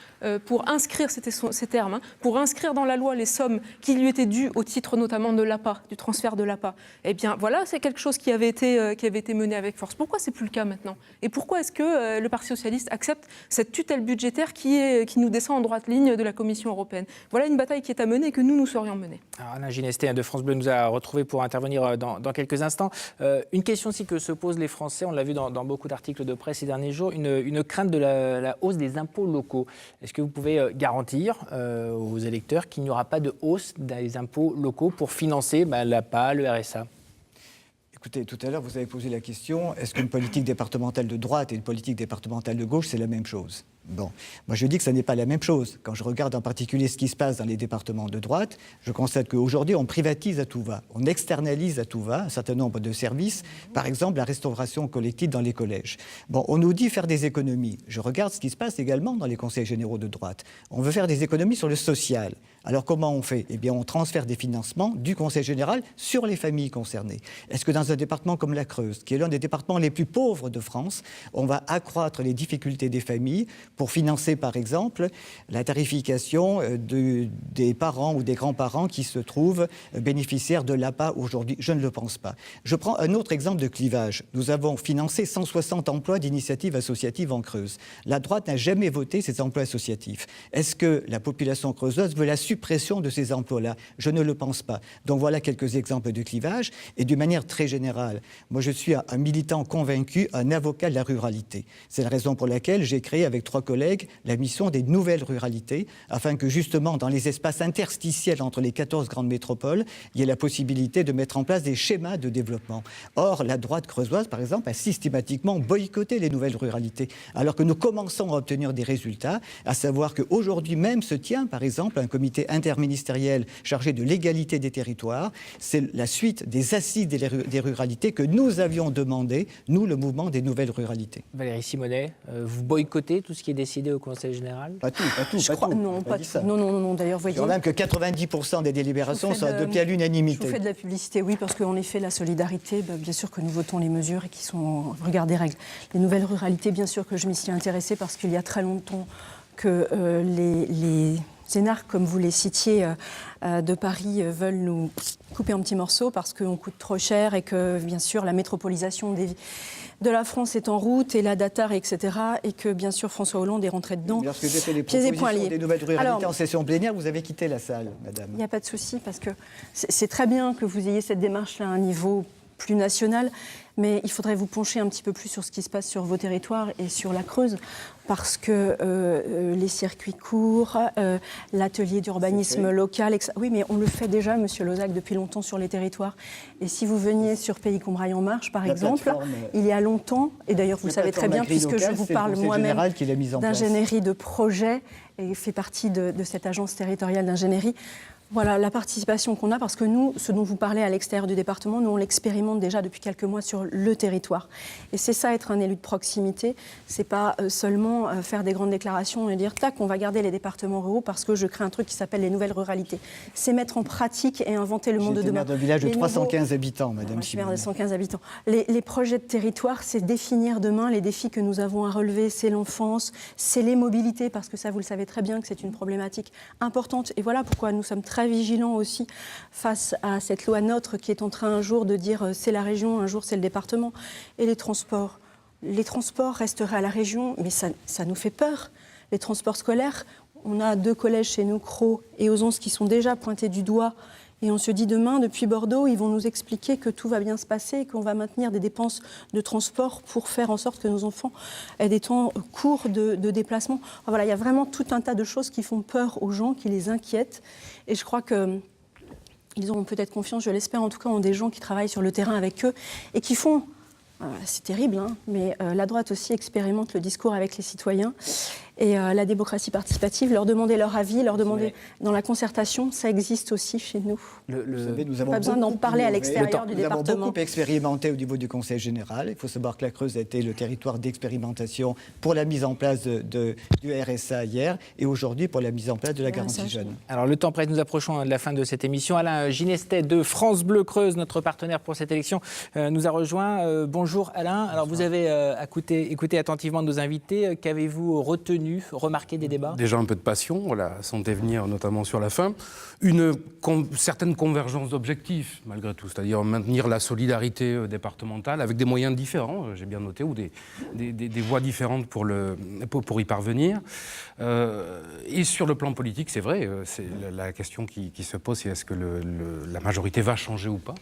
pour inscrire, c'était ces termes, pour inscrire dans la loi les sommes qui lui étaient dues au titre notamment de l'APA, du transfert de l'APA. Eh bien voilà, c'est quelque chose qui avait été mené avec force. Pourquoi c'est plus le cas maintenant? Et pourquoi est-ce que le Parti socialiste accepte cette tutelle budgétaire qui nous descend en droite ligne de la Commission européenne? Voilà une bataille qui est à mener et que nous serions menés. Alors Alain Ginesté de France Bleu nous a retrouvés pour intervenir dans quelques instants. Une question aussi que se posent les Français, on l'a vu dans beaucoup d'articles de presse ces derniers jours, une crainte de la hausse des impôts locaux. Est-ce que vous pouvez garantir aux électeurs qu'il n'y aura pas de hausse des impôts locaux pour financer l'APA, le RSA? Écoutez, tout à l'heure, vous avez posé la question, est-ce qu'une politique départementale de droite et une politique départementale de gauche, c'est la même chose? Bon, moi je dis que ça n'est pas la même chose. Quand je regarde en particulier ce qui se passe dans les départements de droite, je constate qu'aujourd'hui on privatise à tout va, on externalise à tout va un certain nombre de services, par exemple la restauration collective dans les collèges. Bon, on nous dit faire des économies. Je regarde ce qui se passe également dans les conseils généraux de droite. On veut faire des économies sur le social. Alors comment on fait? Eh bien on transfère des financements du conseil général sur les familles concernées. Est-ce que dans un département comme la Creuse, qui est l'un des départements les plus pauvres de France, on va accroître les difficultés des familles pour financer, par exemple, la tarification des parents ou des grands-parents qui se trouvent bénéficiaires de l'APA aujourd'hui? Je ne le pense pas. Je prends un autre exemple de clivage. Nous avons financé 160 emplois d'initiatives associatives en Creuse. La droite n'a jamais voté ces emplois associatifs. Est-ce que la population creusoise veut la suppression de ces emplois-là? Je ne le pense pas. Donc voilà quelques exemples de clivage. Et d'une manière très générale, moi je suis un militant convaincu, un avocat de la ruralité. C'est la raison pour laquelle j'ai créé avec 3 collègues la mission des nouvelles ruralités, afin que justement dans les espaces interstitiels entre les 14 grandes métropoles, il y ait la possibilité de mettre en place des schémas de développement. Or, la droite creusoise, par exemple, a systématiquement boycotté les nouvelles ruralités, alors que nous commençons à obtenir des résultats, à savoir qu'aujourd'hui même se tient, par exemple, un comité interministériel chargé de l'égalité des territoires. C'est la suite des assises des ruralités que nous avions demandé, nous, le mouvement des nouvelles ruralités. Valérie Simonet, vous boycottez tout ce qui est décidé au Conseil général? Pas tout. Non, pas tout. Non, d'ailleurs, voyez. Je crois même que 90% des délibérations sont adoptées à l'unanimité. Je vous fais de la publicité, oui, parce qu'en effet, la solidarité, bien sûr que nous votons les mesures et qui sont, regardez, règles. Les nouvelles ruralités, bien sûr que je m'y suis intéressée parce qu'il y a très longtemps que les énarques, comme vous les citiez, de Paris veulent nous couper en petits morceaux parce qu'on coûte trop cher et que, bien sûr, la métropolisation de la France est en route et la datar, etc. Et que, bien sûr, François Hollande est rentré dedans. Lorsque j'ai fait les propositions des nouvelles ruralités en session plénière, vous avez quitté la salle, madame. Il n'y a pas de souci, parce que c'est très bien que vous ayez cette démarche-là à un niveau plus national, mais il faudrait vous pencher un petit peu plus sur ce qui se passe sur vos territoires et sur la Creuse, parce que les circuits courts, l'atelier d'urbanisme local, oui, mais on le fait déjà, Monsieur Lozach, depuis longtemps sur les territoires. Et si vous veniez sur Pays Combrailles en Marche, par exemple, il y a longtemps, et d'ailleurs vous le savez très bien, puisque je vous parle moi-même d'ingénierie de projet et fait partie de cette agence territoriale d'ingénierie, Voilà, la participation qu'on a, parce que nous, ce dont vous parlez à l'extérieur du département, nous, on l'expérimente déjà depuis quelques mois sur le territoire. Et c'est ça, être un élu de proximité. C'est pas seulement faire des grandes déclarations et dire, tac, on va garder les départements ruraux parce que je crée un truc qui s'appelle les nouvelles ruralités. C'est mettre en pratique et inventer le monde de demain. J'étais maire d'un village de 315 habitants, madame Je suis maire de Simon. 115 habitants. Les projets de territoire, c'est définir demain les défis que nous avons à relever. C'est l'enfance, c'est les mobilités, parce que ça, vous le savez très bien, que c'est une problématique importante. Et voilà pourquoi nous sommes très vigilants aussi face à cette loi NOTRe qui est en train un jour de dire c'est la région, un jour c'est le département. Et les transports. Les transports resteraient à la région, mais ça nous fait peur. Les transports scolaires, on a 2 collèges chez nous, Crau et Ozons, qui sont déjà pointés du doigt. Et on se dit demain, depuis Bordeaux, ils vont nous expliquer que tout va bien se passer et qu'on va maintenir des dépenses de transport pour faire en sorte que nos enfants aient des temps courts de déplacement. Enfin, voilà, il y a vraiment tout un tas de choses qui font peur aux gens, qui les inquiètent. Et je crois qu'ils auront peut-être confiance, je l'espère en tout cas, en des gens qui travaillent sur le terrain avec eux et qui font... C'est terrible, hein, mais la droite aussi expérimente le discours avec les citoyens et la démocratie participative, leur demander leur avis, leur demander dans la concertation, ça existe aussi chez nous. Vous savez, nous avons pas besoin d'en parler à l'extérieur du département. Nous avons beaucoup expérimenté au niveau du Conseil général. Il faut savoir que la Creuse a été le territoire d'expérimentation pour la mise en place du RSA hier et aujourd'hui pour la mise en place de la garantie jeune. Alors le temps presse, nous approchons de la fin de cette émission. Alain Ginestet de France Bleu Creuse, notre partenaire pour cette élection, nous a rejoint. Bonjour Alain. Alors vous avez écouté attentivement nos invités. Qu'avez-vous retenu, remarqué des débats ? Déjà un peu de passion, la sentait venir notamment sur la fin. Une certaine convergence d'objectifs malgré tout, c'est-à-dire maintenir la solidarité départementale avec des moyens différents, j'ai bien noté, ou des voies différentes pour y parvenir. Et sur le plan politique, c'est vrai, c'est la question qui se pose, c'est est-ce que la majorité va changer ou pas.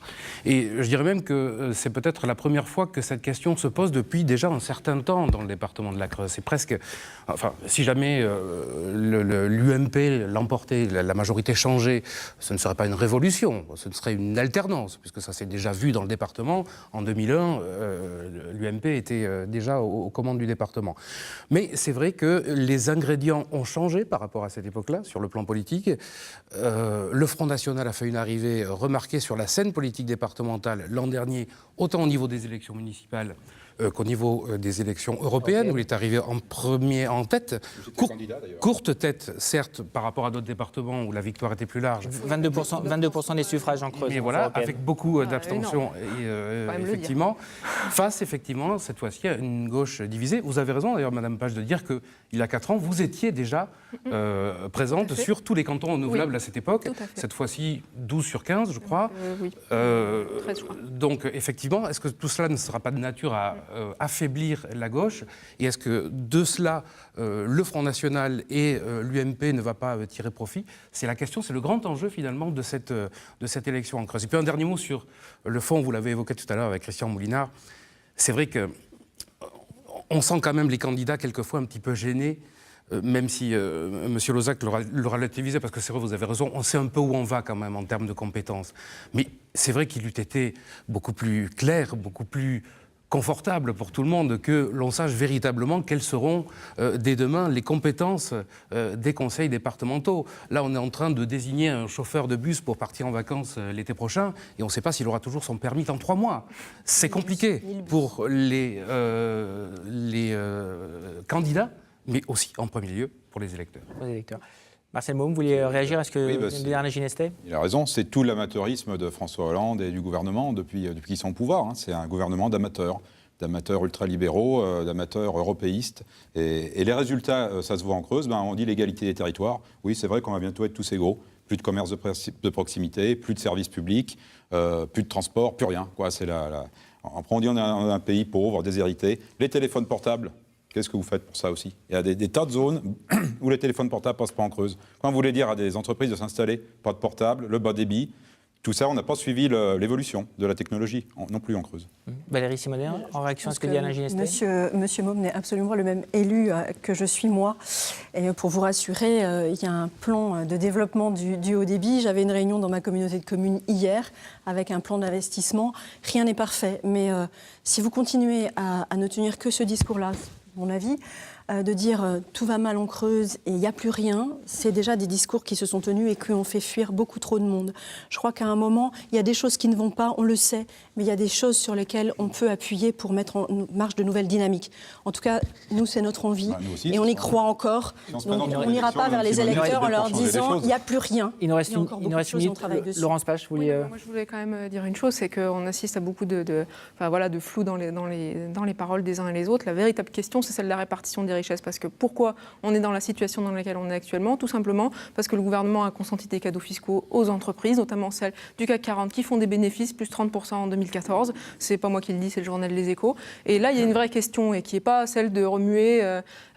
Et je dirais même que c'est peut-être la première fois que cette question se pose depuis déjà un certain temps dans le département de la Creuse. C'est presque... Enfin, si jamais l'UMP l'emportait, la majorité changeait, ce ne serait pas une révolution, ce serait une alternance, puisque ça s'est déjà vu dans le département. En 2001, l'UMP était déjà aux commandes du département. Mais c'est vrai que les ingrédients ont changé par rapport à cette époque-là, sur le plan politique. Le Front National a fait une arrivée remarquée sur la scène politique départementale l'an dernier, autant au niveau des élections municipales qu'au niveau des élections européennes, où il est arrivé en tête. Courte tête, certes, par rapport à d'autres départements où la victoire était plus large. 22% des suffrages en Creuse. Mais voilà, avec beaucoup d'abstention, effectivement. Face, effectivement, cette fois-ci, à une gauche divisée. Vous avez raison, d'ailleurs, Madame Page, de dire qu'il y a 4 ans, vous étiez déjà présente sur tous les cantons renouvelables à cette époque. Cette fois-ci, 12 sur 15, je crois. Oui. 13, je crois. Donc, effectivement, est-ce que tout cela ne sera pas de nature à affaiblir la gauche ? Et est-ce que de cela, le Front National et l'UMP ne va pas tirer profit ? C'est la question, c'est le grand enjeu finalement de cette élection en Creuse. Et puis un dernier mot sur le fond, vous l'avez évoqué tout à l'heure avec Christian Moulinard. C'est vrai qu'on sent quand même les candidats quelquefois un petit peu gênés, même si M. Lozach le relativisait, parce que c'est vrai, vous avez raison, on sait un peu où on va quand même en termes de compétences. Mais c'est vrai qu'il eût été beaucoup plus clair, beaucoup plus confortable pour tout le monde que l'on sache véritablement quelles seront dès demain les compétences des conseils départementaux. Là, on est en train de désigner un chauffeur de bus pour partir en vacances l'été prochain et on ne sait pas s'il aura toujours son permis dans 3 mois. C'est compliqué pour les candidats, mais aussi en premier lieu pour les électeurs. Marcel Môme, vous vouliez réagir à ce que dit Alain Ginestet ? Il a raison, c'est tout l'amateurisme de François Hollande et du gouvernement depuis qu'ils sont au pouvoir. Hein. C'est un gouvernement d'amateurs ultralibéraux, d'amateurs européistes. Et les résultats, ça se voit en Creuse. On dit l'égalité des territoires. Oui, c'est vrai qu'on va bientôt être tous égaux. Plus de commerce de proximité, plus de services publics, plus de transport, plus rien. On dit on est un pays pauvre, déshérité. Les téléphones portables. Qu'est-ce que vous faites pour ça aussi ? Il y a des tas de zones où les téléphones portables ne passent pas en Creuse. Quand vous voulez dire à des entreprises de s'installer, pas de portable, le bas débit, tout ça, on n'a pas suivi l'évolution de la technologie, non plus en Creuse. Valérie Simonet, en réaction à ce que dit Alain Ginestet ? Monsieur Môme n'est absolument pas le même élu que je suis moi. Et pour vous rassurer, il y a un plan de développement du haut débit. J'avais une réunion dans ma communauté de communes hier avec un plan d'investissement. Rien n'est parfait, mais si vous continuez à ne tenir que ce discours-là, mon avis, de dire tout va mal en Creuse et il n'y a plus rien, c'est déjà des discours qui se sont tenus et qui ont fait fuir beaucoup trop de monde. Je crois qu'à un moment, il y a des choses qui ne vont pas, on le sait, mais il y a des choses sur lesquelles on peut appuyer pour mettre en marche de nouvelles dynamiques. En tout cas, nous, c'est notre envie et on y croit encore. Donc on n'ira pas vers les électeurs en leur disant il n'y a plus rien. Il nous reste une minute. Laurence Pache, vous vouliez... Moi, je voulais quand même dire une chose, c'est qu'on assiste à beaucoup de flou dans les paroles des uns et les autres. La véritable question, c'est celle de la répartition des richesses. Parce que pourquoi on est dans la situation dans laquelle on est actuellement? Tout simplement parce que le gouvernement a consenti des cadeaux fiscaux aux entreprises, notamment celles du CAC 40 qui font des bénéfices, plus 30% en 2014. C'est pas moi qui le dis, c'est le journal Les Échos. Et là, il y a une vraie question, et qui n'est pas celle de remuer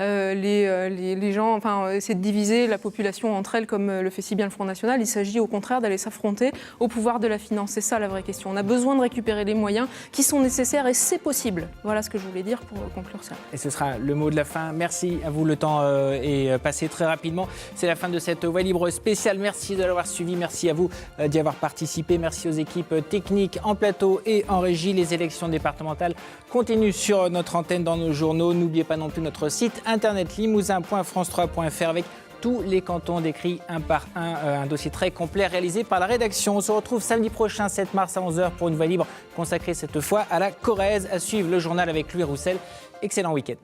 les gens, c'est de diviser la population entre elles, comme le fait si bien le Front National. Il s'agit au contraire d'aller s'affronter au pouvoir de la finance. C'est ça la vraie question. On a besoin de récupérer les moyens qui sont nécessaires, et c'est possible. Voilà ce que je voulais dire pour conclure ça. Et ce sera le mot de la fin. Merci à vous, le temps est passé très rapidement. C'est la fin de cette Voix Libre spéciale. Merci de l'avoir suivi, merci à vous d'y avoir participé. Merci aux équipes techniques en plateau et en régie. Les élections départementales continuent sur notre antenne dans nos journaux. N'oubliez pas non plus notre site internet limousin.france3.fr avec tous les cantons décrits un par un dossier très complet réalisé par la rédaction. On se retrouve samedi prochain, 7 mars à 11h pour une Voix Libre consacrée cette fois à la Corrèze. À suivre le journal avec Louis Roussel. Excellent week-end.